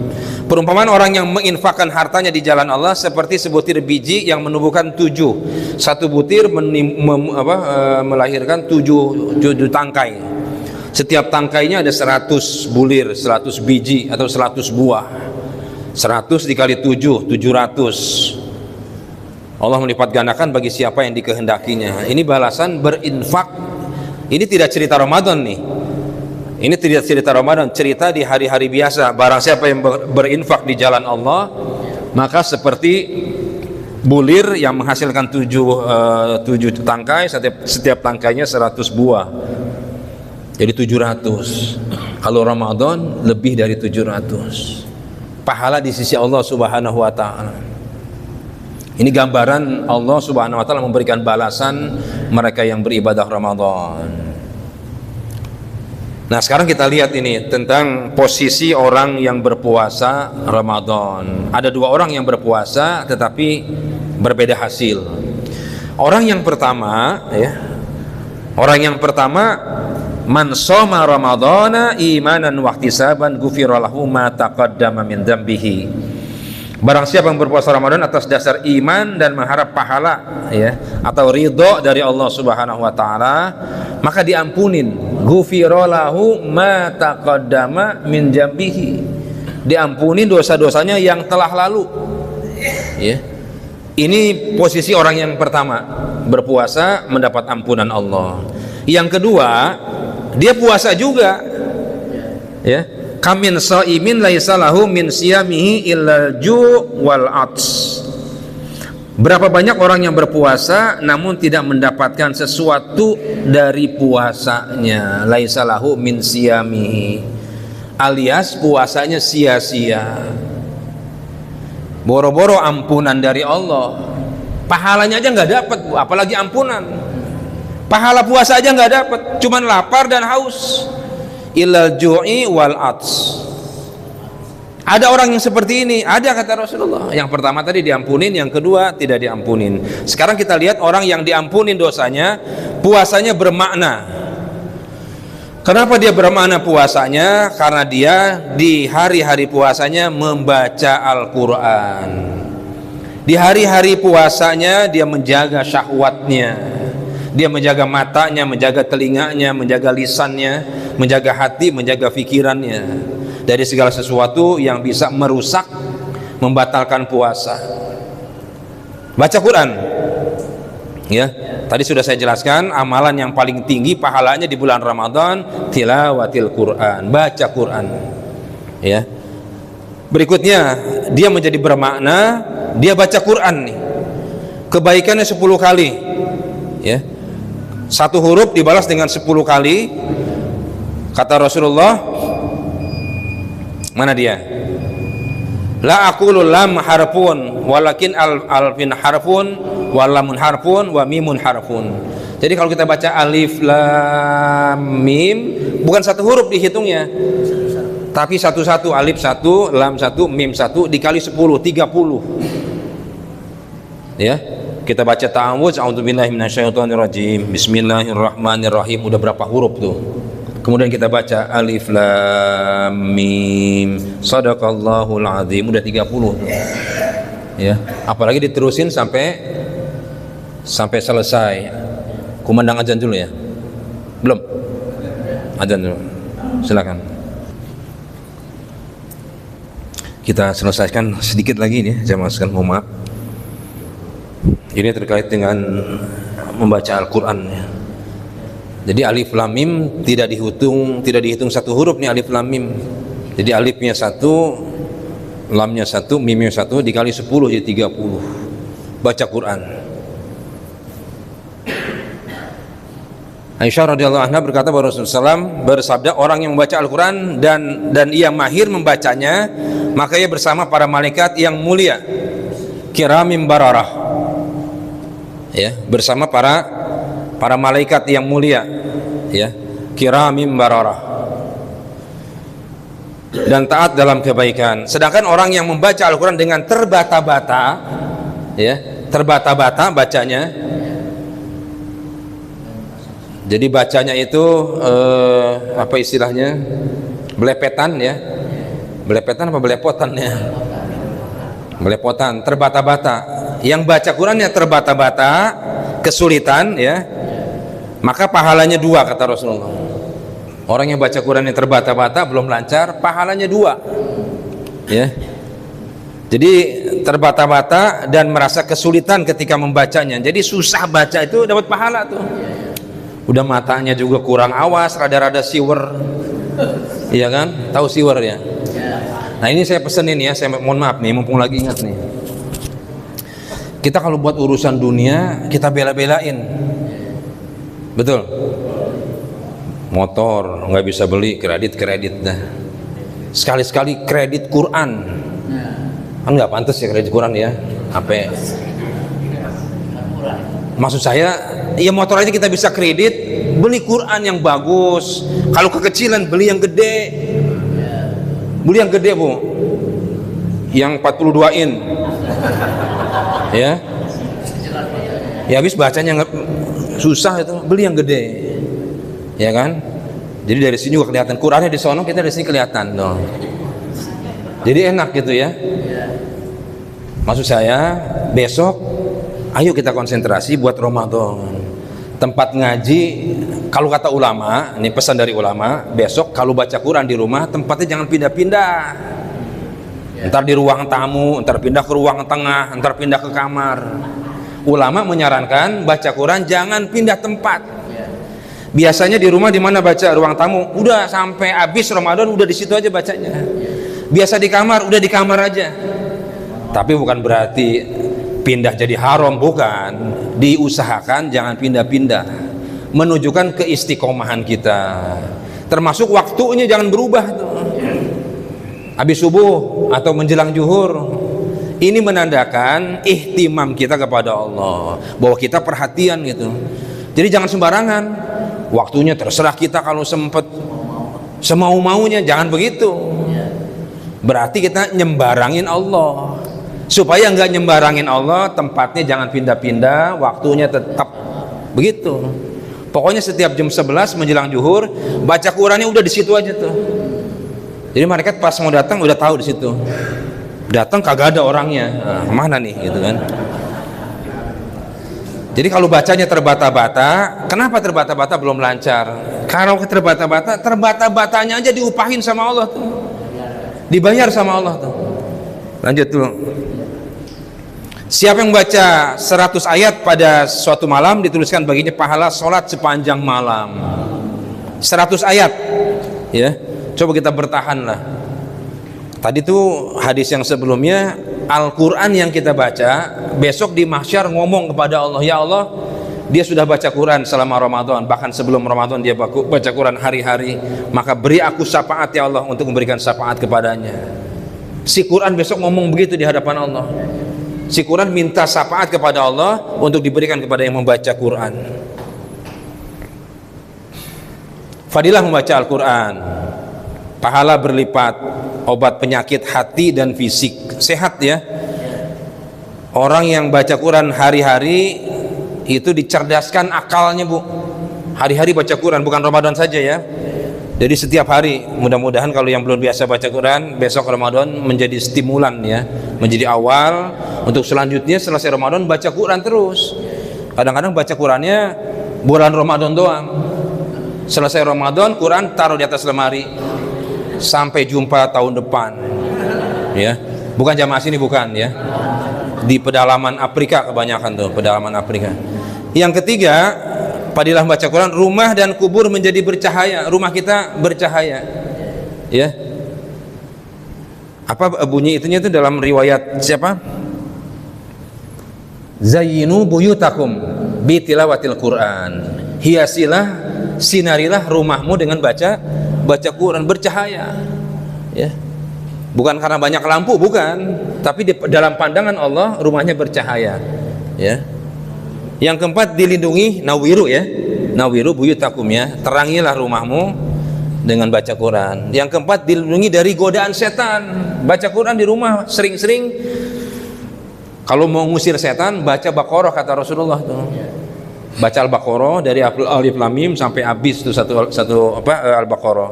Perumpamaan orang yang menginfakkan hartanya di jalan Allah seperti sebutir biji yang menumbuhkan 7. Satu butir melahirkan 7 tangkai. Setiap tangkainya ada 100 bulir, 100 biji atau 100 buah. 100 dikali 7, 700. Allah melipat gandakan bagi siapa yang dikehendakinya. Ini balasan berinfak. Ini tidak cerita Ramadan nih. Ini tidak cerita Ramadan, cerita di hari-hari biasa. Barang siapa yang berinfak di jalan Allah, maka seperti bulir yang menghasilkan 7 tangkai, setiap tangkainya 100 buah. Jadi 700. Kalau Ramadan lebih dari 700. Pahala di sisi Allah Subhanahu wa ta'ala. Ini gambaran Allah Subhanahu wa ta'ala memberikan balasan mereka yang beribadah Ramadan. Nah, sekarang kita lihat ini tentang posisi orang yang berpuasa Ramadan. Ada 2 orang yang berpuasa tetapi berbeda hasil. Orang yang pertama, man shoma ramadhana imanan wahtisaban ghufira lahu ma taqaddama min dzambihi. Barang siapa yang berpuasa Ramadan atas dasar iman dan mengharap pahala, atau ridho dari Allah Subhanahu wa ta'ala, maka diampunin. Ghufira lahu ma taqaddama min dzambihi. Diampunin dosa-dosanya yang telah lalu. Ini posisi orang yang pertama, berpuasa mendapat ampunan Allah. Yang kedua, dia puasa juga, kamin shaimin laisa lahu min siyamihi illa ju' wal 'ats. Berapa banyak orang yang berpuasa namun tidak mendapatkan sesuatu dari puasanya. Laisa lahu min siyamihi, alias puasanya sia-sia. Boro-boro ampunan dari Allah, pahalanya aja nggak dapat, apalagi ampunan. Pahala puasa aja nggak dapat, cuman lapar dan haus. Ilal ju'i wal 'ats. Ada orang yang seperti ini, ada kata Rasulullah. Yang pertama tadi diampunin, yang kedua tidak diampunin. Sekarang kita lihat orang yang diampunin dosanya, puasanya bermakna. Kenapa dia bermakna puasanya? Karena dia di hari-hari puasanya membaca Al-Quran. Di hari-hari puasanya dia menjaga syahwatnya, dia menjaga matanya, menjaga telinganya, menjaga lisannya, menjaga hati, menjaga pikirannya dari segala sesuatu yang bisa merusak, membatalkan puasa. Baca Quran, ya. Tadi sudah saya jelaskan, amalan yang paling tinggi pahalanya di bulan Ramadan tilawatil Quran, baca Quran, ya. Berikutnya dia menjadi bermakna, dia baca Quran nih, kebaikannya 10 kali, ya. Satu huruf dibalas dengan 10 kali. Kata Rasulullah, mana dia? La aqulu lam harfun walakin alfin harfun walamun harfun wa mimun harfun. Jadi kalau kita baca alif lam mim, bukan satu huruf dihitungnya, tapi satu-satu, alif satu, lam satu, mim satu, dikali 10, 30. Ya, kita baca ta'awudz, a'udzubillahi minasyaitonirrajim, bismillahirrahmanirrahim, udah berapa huruf tuh? Kemudian kita baca alif lam mim, sadaqallahul azim, udah 30 tuh. Ya, apalagi diterusin sampai selesai. Kumandang azan dulu ya. Belum? Azan dulu. Silakan. Kita selesaikan sedikit lagi nih, saya masukkan, mohon maaf. Ini terkait dengan membaca Al-Qur'an ya. Jadi alif lam mim tidak dihitung satu huruf nih, alif lam mim. Jadi alifnya satu, lamnya satu, mimnya satu, dikali 10 jadi 30. Baca Quran. Aisyah radhiyallahu anha berkata bahwa Rasulullah SAW bersabda, orang yang membaca Al-Quran dan ia mahir membacanya, maka ia bersama para malaikat yang mulia, kiramim bararah, ya, bersama para malaikat yang mulia, ya, kiramim bararah, dan taat dalam kebaikan. Sedangkan orang yang membaca Al-Quran dengan terbata-bata, ya, terbata-bata bacanya. Jadi bacanya itu apa istilahnya, belepetan ya, belepetan apa belepotan ya, belepotan, terbata-bata. Yang baca Qurannya terbata-bata, kesulitan ya, maka pahalanya 2 kata Rasulullah. Orang yang baca Qurannya terbata-bata, belum lancar, pahalanya 2 ya. Jadi terbata-bata dan merasa kesulitan ketika membacanya, jadi susah baca itu dapat pahala tuh. Udah matanya juga kurang awas, rada-rada siwer, iya kan? Tahu siwer ya? Nah ini saya pesenin ya, saya mohon maaf nih, mumpung lagi ingat nih. Kita kalau buat urusan dunia, kita bela-belain, betul? Motor nggak bisa beli, kredit dah. Sekali-sekali kredit Quran, kan nggak pantas ya kredit Quran ya? Apa? Maksud saya, ya motor aja kita bisa kredit, beli Quran yang bagus. Kalau kekecilan beli yang gede, beli yang gede bu, yang 42 in, ya. Ya habis bacanya susah itu, beli yang gede, ya kan? Jadi dari sini juga kelihatan Qurannya di sono, kita dari sini kelihatan dong. Jadi enak gitu ya. Maksud saya, besok ayo kita konsentrasi buat Ramadan. Tempat ngaji, kalau kata ulama, ini pesan dari ulama, besok kalau baca Quran di rumah, tempatnya jangan pindah-pindah. Ntar di ruang tamu, ntar pindah ke ruang tengah, ntar pindah ke kamar. Ulama menyarankan baca Quran jangan pindah tempat. Biasanya di rumah di mana baca, ruang tamu, udah sampai habis Ramadan udah di situ aja bacanya. Biasa di kamar, udah di kamar aja. Tapi bukan berarti pindah jadi haram, bukan. Diusahakan jangan pindah-pindah, menunjukkan keistiqomahan kita. Termasuk waktunya jangan berubah tuh. Habis subuh atau menjelang zuhur, ini menandakan ihtimam kita kepada Allah, bahwa kita perhatian gitu. Jadi jangan sembarangan, waktunya terserah kita, kalau sempet semau-maunya, jangan begitu. Berarti kita nyembarangin Allah. Supaya nggak nyembarangin Allah, tempatnya jangan pindah-pindah, waktunya tetap begitu. Pokoknya setiap jam 11 menjelang zuhur, baca Qurannya udah di situ aja tuh. Jadi malaikat pas mau datang udah tahu di situ. Datang kagak ada orangnya, nah, kemana nih gitu kan. Jadi kalau bacanya terbata-bata, kenapa terbata-bata belum lancar? Kalau terbata-batanya aja diupahin sama Allah tuh, dibayar sama Allah tuh. Lanjut dulu. Siapa yang baca 100 ayat pada suatu malam, dituliskan baginya pahala sholat sepanjang malam. 100 ayat, ya. Coba kita bertahan lah. Tadi tuh hadis yang sebelumnya, Al-Quran yang kita baca besok di mahsyar ngomong kepada Allah, ya Allah, dia sudah baca Quran selama Ramadan, bahkan sebelum Ramadan dia baca Quran hari-hari, maka beri aku syafaat ya Allah untuk memberikan syafaat kepadanya. Si Quran besok ngomong begitu di hadapan Allah. Si Quran minta syafaat kepada Allah untuk diberikan kepada yang membaca Quran. Fadilah membaca Al-Quran, pahala berlipat, obat penyakit hati dan fisik, sehat ya. Orang yang baca Quran hari-hari itu dicerdaskan akalnya, Bu. Hari-hari baca Quran, bukan Ramadan saja ya. Jadi setiap hari, mudah-mudahan kalau yang belum biasa baca Quran, besok Ramadan menjadi stimulan ya, menjadi awal untuk selanjutnya selesai Ramadan baca Quran terus. Kadang-kadang baca Qurannya bulan Ramadan doang. Selesai Ramadan, Quran taruh di atas lemari. Sampai jumpa tahun depan, ya. Bukan jamaah sini, bukan ya. Di pedalaman Afrika kebanyakan tuh, pedalaman Afrika. Yang ketiga, fadilah baca Quran, rumah dan kubur menjadi bercahaya. Rumah kita bercahaya, ya. Apa bunyi itunya itu dalam riwayat siapa? Zayyinu buyutakum bi tilawatil Quran. Hiasilah, sinarilah rumahmu dengan baca Quran, bercahaya ya. Bukan karena banyak lampu, bukan, tapi dalam pandangan Allah rumahnya bercahaya ya. Yang keempat, dilindungi, nawiru ya, nawiru buyutakum ya, terangilah rumahmu dengan baca Quran. Yang keempat, dilindungi dari godaan setan. Baca Quran di rumah sering-sering. Kalau mau ngusir setan, baca Baqarah kata Rasulullah tuh. Baca Al-Baqarah dari Alif Lam Mim sampai habis tuh satu Al-Baqarah.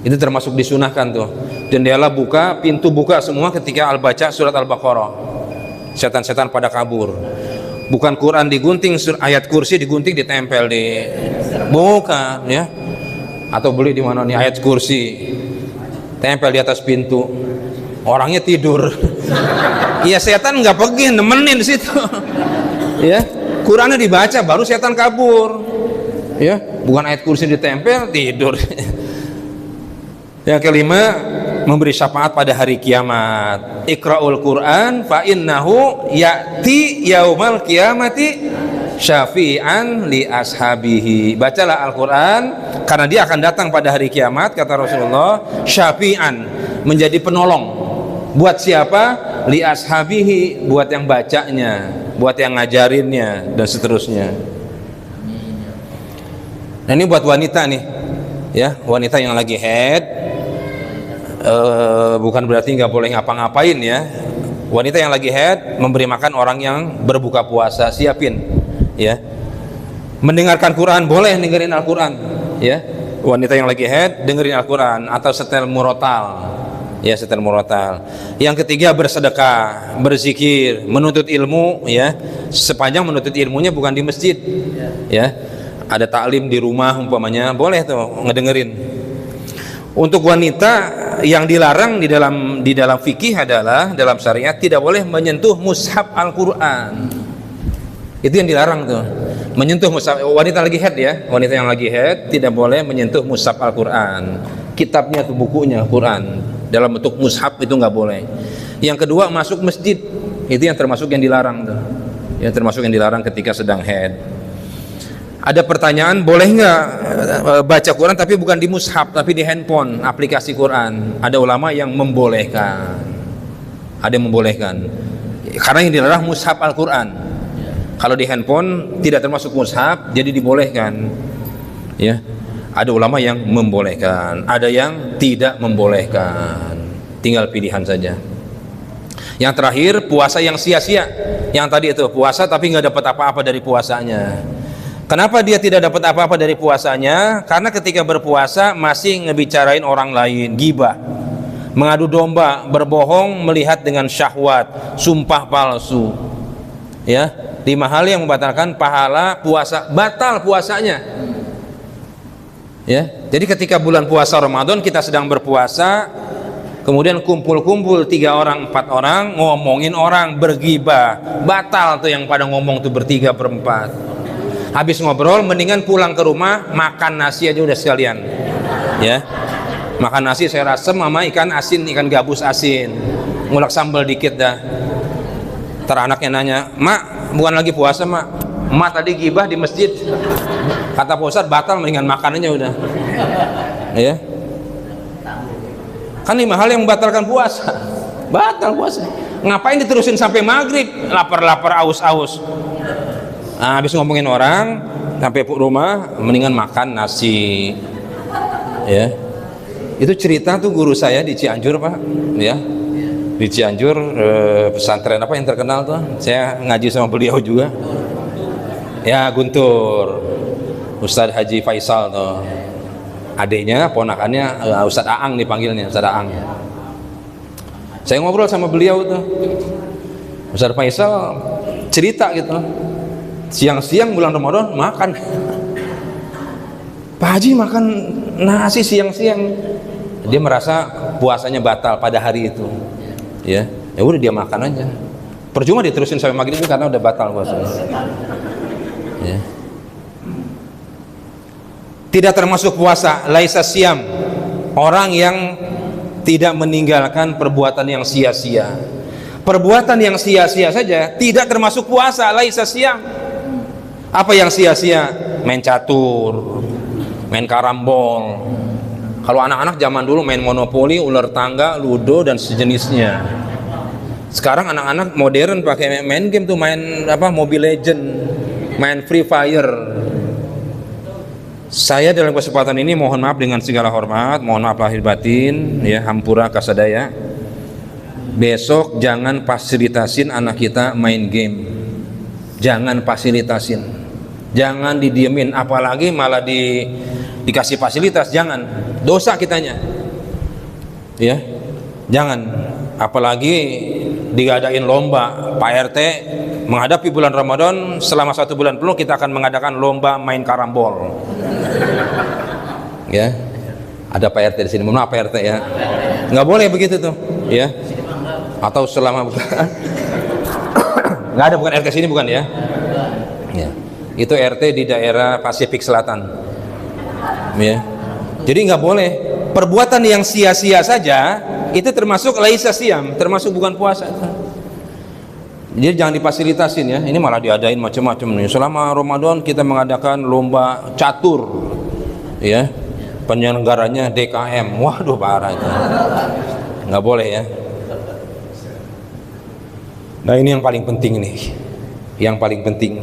Itu termasuk disunahkan tuh. Jendela buka, pintu buka semua ketika baca surat Al-Baqarah. Setan-setan pada kabur. Bukan Quran digunting, ayat kursi digunting ditempel di bukan ya. Atau beli di mana nih ayat kursi tempel di atas pintu. Orangnya tidur. Iya, setan nggak pergi, nemenin di situ. Ya. Qurannya dibaca baru setan kabur ya, bukan ayat kursi ditempel tidur. Yang kelima, memberi syafaat pada hari kiamat. Iqra'ul Quran fa innahu ya'ti yaumal qiyamati syafi'an li ashabihi. Bacalah Al-Quran karena dia akan datang pada hari kiamat, kata Rasulullah, syafi'an, menjadi penolong. Buat siapa? Li ashabihi, buat yang bacanya, buat yang ngajarinnya, dan seterusnya. Nah ini buat wanita nih ya, wanita yang lagi haid, bukan berarti nggak boleh ngapa-ngapain ya. Wanita yang lagi haid memberi makan orang yang berbuka puasa, siapin ya. Mendengarkan Quran, boleh dengerin Al-Quran ya. Wanita yang lagi haid dengerin Al-Quran atau setel murotal ya, setel murotal. Yang ketiga, bersedekah, berzikir, menuntut ilmu ya. Sepanjang menuntut ilmunya bukan di masjid ya, ada taklim di rumah umpamanya, boleh tuh ngedengerin. Untuk wanita yang dilarang di dalam fikih adalah, dalam syariat tidak boleh menyentuh mushaf Al-Quran. Itu yang dilarang tuh, menyentuh mushaf. Wanita lagi haid ya, wanita yang lagi haid tidak boleh menyentuh mushaf Al-Quran. Kitabnya tuh, bukunya Quran dalam bentuk mushaf itu nggak boleh. Yang kedua, masuk masjid, itu yang termasuk yang dilarang tuh, yang termasuk yang dilarang ketika sedang haid. Ada pertanyaan, boleh nggak baca Quran tapi bukan di mushaf tapi di handphone, aplikasi Quran? Ada ulama yang membolehkan, ada yang membolehkan, karena yang dilarang mushaf Al-Quran. Kalau di handphone tidak termasuk mushaf, jadi dibolehkan ya. Ada ulama yang membolehkan, ada yang tidak membolehkan. tinggal pilihan saja. Yang terakhir, puasa yang sia-sia. Yang tadi itu puasa tapi nggak dapat apa-apa dari puasanya. Kenapa dia tidak dapat apa-apa dari puasanya? Karena ketika berpuasa masih ngebicarain orang lain, ghibah, mengadu domba, berbohong, melihat dengan syahwat, sumpah palsu. Ya, 5 hal yang membatalkan pahala puasa, batal puasanya. Ya, jadi ketika bulan puasa Ramadan kita sedang berpuasa, kemudian kumpul-kumpul 3 orang 4 orang ngomongin orang, bergibah, batal tuh yang pada ngomong tuh bertiga berempat. Habis ngobrol mendingan pulang ke rumah makan nasi aja udah sekalian. Ya, makan nasi saya rasem sama ikan asin, ikan gabus asin, ngulek sambal dikit dah. Ntar anaknya nanya, "Mak, bukan lagi puasa, Mak. Mak tadi gibah di masjid. Kata Pak Ustadz batal, mendingan makanannya udah." Ya, kan 5 hal yang membatalkan puasa. Batal puasa. Ngapain diterusin sampai maghrib? Lapar-lapar, aus-aus. Nah, habis ngomongin orang sampai rumah mendingan makan nasi. Ya, itu cerita tuh guru saya di Cianjur, Pak. Ya, di Cianjur, pesantren apa yang terkenal tuh? Saya ngaji sama beliau juga. Ya, Guntur, Ustadz Haji Faisal tuh. Adiknya, ponakannya Ustadz Aang dipanggilnya, Ustadz Aang. Saya ngobrol sama beliau tuh. Ustadz Faisal cerita gitu. Siang-siang bulan Ramadan makan. Pak Haji makan nasi siang-siang. Dia merasa puasanya batal pada hari itu. Ya, ya udah dia makan aja. Percuma diterusin sampai maghrib karena udah batal puasanya. Ya. Tidak termasuk puasa laisa siyam, orang yang tidak meninggalkan perbuatan yang sia-sia. Perbuatan yang sia-sia saja tidak termasuk puasa, laisa siyam. Apa yang sia-sia? Main catur, main karambol. Kalau anak-anak zaman dulu main monopoli, ular tangga, ludo dan sejenisnya. Sekarang anak-anak modern pakai main game tuh, main apa, Mobile Legend, main Free Fire. Saya dalam kesempatan ini mohon maaf dengan segala hormat, mohon maaf lahir batin, ya, hampura kasadaya. Besok jangan fasilitasin anak kita main game. Jangan fasilitasin, jangan didiemin, apalagi malah dikasih fasilitas, jangan, dosa kitanya. Ya, jangan, apalagi digadain lomba. Pak RT menghadapi bulan Ramadan, selama 1 bulan penuh kita akan mengadakan lomba main karambol. Ya, ada Pak RT di sini, mohon maaf Pak RT ya, nggak boleh begitu tuh, ya. Atau selama nggak ada, bukan RT sini bukan ya. Ya, itu RT di daerah Pasifik Selatan. Ya, jadi nggak boleh. Perbuatan yang sia-sia saja itu termasuk laisa siyam, termasuk bukan puasa. Jadi jangan difasilitasin ya. Ini malah diadain macam-macam nih. Selama Ramadan kita mengadakan lomba catur, ya. Penyelenggaranya DKM. Waduh, parah itu. Nggak boleh ya. Nah, ini yang paling penting nih. Yang paling penting,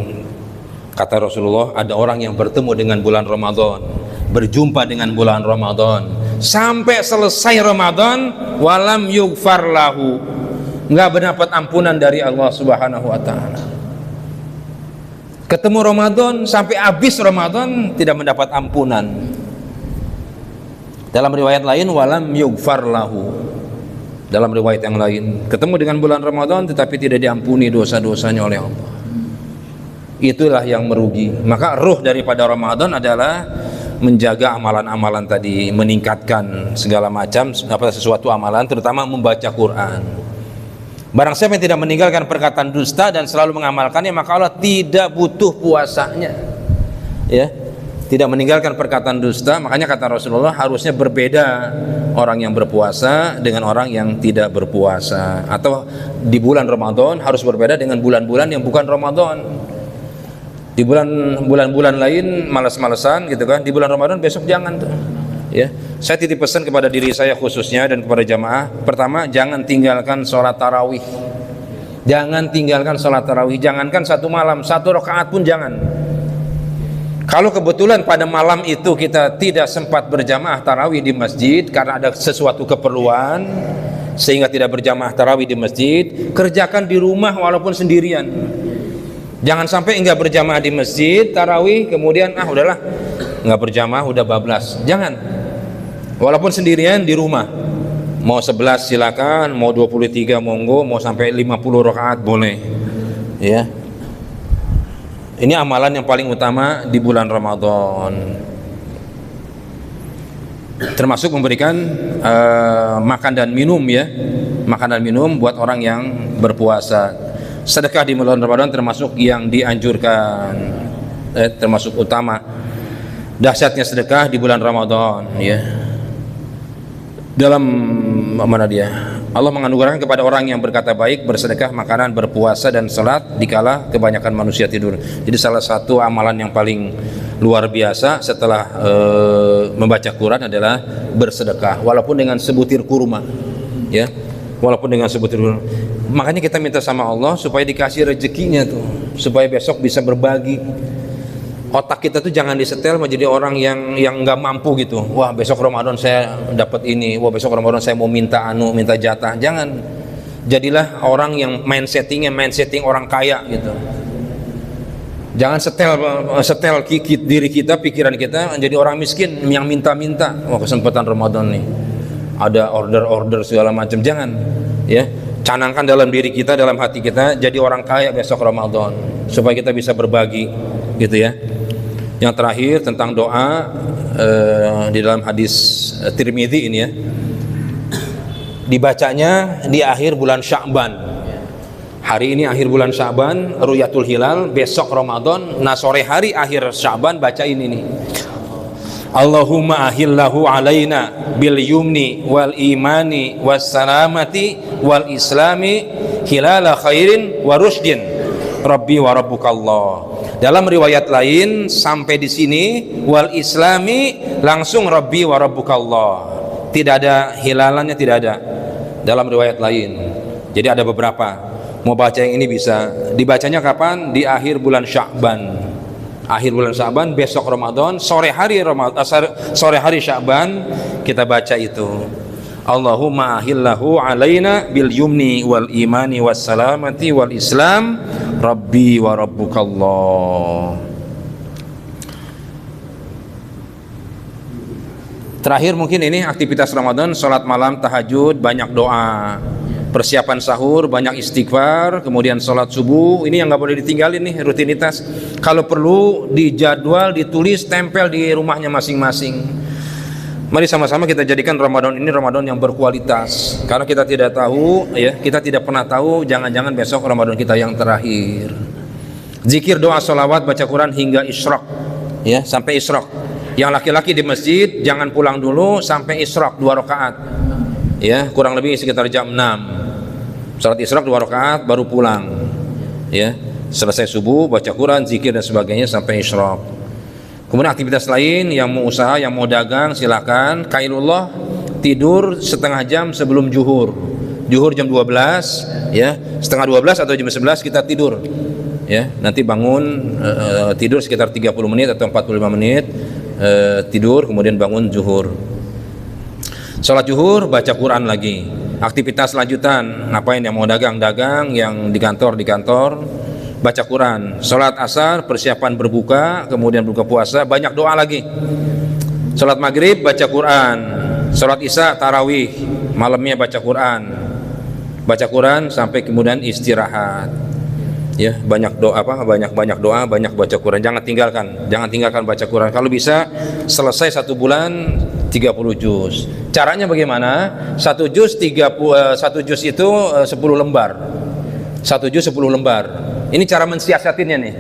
kata Rasulullah, ada orang yang bertemu dengan bulan Ramadan, berjumpa dengan bulan Ramadan, sampai selesai Ramadan, walam yughfar lahu, nggak mendapat ampunan dari Allah Subhanahu wa Ta'ala. Ketemu Ramadan sampai habis Ramadan tidak mendapat ampunan. Dalam riwayat lain, walam yughfar lahu. Dalam riwayat yang lain, ketemu dengan bulan Ramadan tetapi tidak diampuni dosa-dosanya oleh Allah. Itulah yang merugi. Maka ruh daripada Ramadan adalah menjaga amalan-amalan tadi, meningkatkan segala macam sesuatu amalan, terutama membaca Quran. Barang siapa yang tidak meninggalkan perkataan dusta dan selalu mengamalkannya, maka Allah tidak butuh puasanya. Ya, tidak meninggalkan perkataan dusta. Makanya kata Rasulullah, harusnya berbeda orang yang berpuasa dengan orang yang tidak berpuasa. Atau di bulan Ramadan harus berbeda dengan bulan-bulan yang bukan Ramadan. Di bulan-bulan lain malas-malesan gitu kan, di bulan Ramadan besok jangan tuh. Ya, saya titip pesan kepada diri saya khususnya dan kepada jamaah. Pertama, jangan tinggalkan sholat tarawih. Jangan tinggalkan sholat tarawih. Jangankan 1 malam, 1 rakaat pun jangan. Kalau kebetulan pada malam itu kita tidak sempat berjamaah tarawih di masjid karena ada sesuatu keperluan, sehingga tidak berjamaah tarawih di masjid, kerjakan di rumah walaupun sendirian. Jangan sampai enggak berjamaah di masjid tarawih kemudian udahlah enggak berjamaah udah bablas. Jangan. Walaupun sendirian di rumah. Mau 11 silakan, mau 23 monggo, mau sampai 50 rakaat boleh. Ya. Ini amalan yang paling utama di bulan Ramadan. Termasuk memberikan makan dan minum ya. Makan dan minum buat orang yang berpuasa. Sedekah di bulan Ramadan termasuk yang dianjurkan, termasuk utama. Dahsyatnya sedekah di bulan Ramadan ya. Dalam mana dia? Allah menganugerahkan kepada orang yang berkata baik, bersedekah, makanan, berpuasa dan salat dikala kebanyakan manusia tidur. Jadi salah satu amalan yang paling luar biasa setelah membaca Quran adalah bersedekah, walaupun dengan sebutir kurma, ya, walaupun dengan sebutir kurma. Makanya kita minta sama Allah supaya dikasih rezekinya tuh, supaya besok bisa berbagi. Otak kita tuh jangan disetel menjadi orang yang nggak mampu gitu. Wah besok Ramadan saya dapat ini, wah besok Ramadan saya mau minta minta jatah. Jangan. Jadilah orang yang mindsetting orang kaya gitu. Jangan setel diri kita, pikiran kita menjadi orang miskin yang minta-minta. Wah kesempatan Ramadan nih, ada order segala macam. Jangan, ya. Canangkan dalam diri kita, dalam hati kita, jadi orang kaya besok Ramadan supaya kita bisa berbagi, gitu ya. Yang terakhir tentang doa di dalam hadis Tirmidzi ini ya, dibacanya di akhir bulan Sya'ban. Hari ini akhir bulan Sya'ban, Ru'yatul Hilal, besok Ramadan. Nah sore hari akhir Sya'ban baca ini nih, Allahumma ahillahu alaina bil yumni wal imani was salamati wal islami hilala khairin wa rushdin Rabbi wa rabbukallah. Dalam riwayat lain sampai di sini wal islami langsung Rabbi wa rabbukallah. Tidak ada hilalannya, tidak ada dalam riwayat lain. Jadi ada beberapa. Mau baca yang ini bisa. Dibacanya kapan? Di akhir bulan Sya'ban. Akhir bulan Sya'ban, besok Ramadan, sore hari Sya'ban kita baca itu. Allahumma ahillahu alaina bil yumni wal imani was salamati wal islam Rabbi wa rabbukallah. Terakhir mungkin ini aktivitas Ramadan, sholat malam, tahajud, banyak doa, persiapan sahur, banyak istighfar, kemudian sholat subuh. Ini yang nggak boleh ditinggalin nih, rutinitas. Kalau perlu dijadwal, ditulis, tempel di rumahnya masing-masing. Mari sama-sama kita jadikan Ramadan ini Ramadan yang berkualitas. Karena kita tidak tahu, ya, kita tidak pernah tahu. Jangan-jangan besok Ramadan kita yang terakhir. Zikir, doa, sholawat, baca Quran hingga isyraq, ya, sampai isyraq. Yang laki-laki di masjid jangan pulang dulu sampai isyraq 2 rakaat, ya, kurang lebih sekitar jam 6. Salat isyraq 2 rakaat baru pulang, ya. Selesai subuh, baca Quran, zikir dan sebagainya sampai isyraq. Kemudian aktivitas lain, yang mau usaha, yang mau dagang silakan. Qailullah, tidur setengah jam sebelum zuhur. Zuhur jam 12, ya, setengah 12 atau jam 11 kita tidur, ya. Nanti bangun, tidur sekitar 30 menit atau 45 menit, tidur kemudian bangun zuhur. Salat zuhur, baca Quran lagi. Aktivitas lanjutan, ngapain? Yang mau dagang, yang di kantor, baca Quran. Salat asar, persiapan berbuka, kemudian buka puasa, banyak doa lagi. Salat maghrib, baca Quran. Salat isya, tarawih, malamnya baca Quran sampai kemudian istirahat. Ya, banyak doa, banyak doa, banyak baca Quran. Jangan tinggalkan baca Quran. Kalau bisa selesai 1 bulan 30 juz. Caranya bagaimana? 1 juz itu 10 lembar. 1 juz 10 lembar. Ini cara mensiasatinnya nih.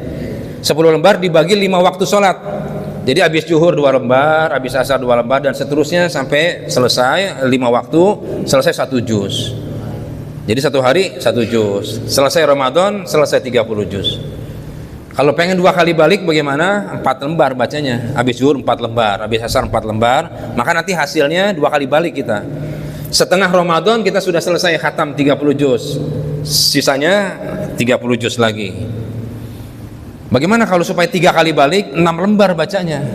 10 lembar dibagi 5 waktu sholat. Jadi habis zuhur 2 lembar, habis asar 2 lembar, dan seterusnya sampai selesai 5 waktu, selesai 1 juz. Jadi 1 hari 1 juz. Selesai Ramadan, selesai 30 juz. Kalau pengen 2 kali balik bagaimana? 4 lembar bacanya. Habis zuhur 4 lembar, habis asar 4 lembar, maka nanti hasilnya 2 kali balik kita. Setengah Ramadan kita sudah selesai khatam 30 juz. Sisanya 30 juz lagi. Bagaimana kalau supaya 3 kali balik, 6 lembar bacanya.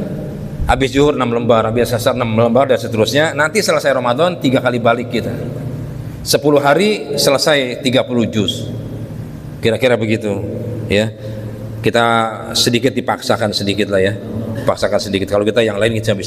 Habis zuhur 6 lembar, habis asar 6 lembar dan seterusnya. Nanti selesai Ramadan 3 kali balik kita. 10 hari selesai 30 juz. Kira-kira begitu ya. Kita sedikit dipaksakan sedikit lah ya. Paksakan sedikit. Kalau kita yang lain kita bisa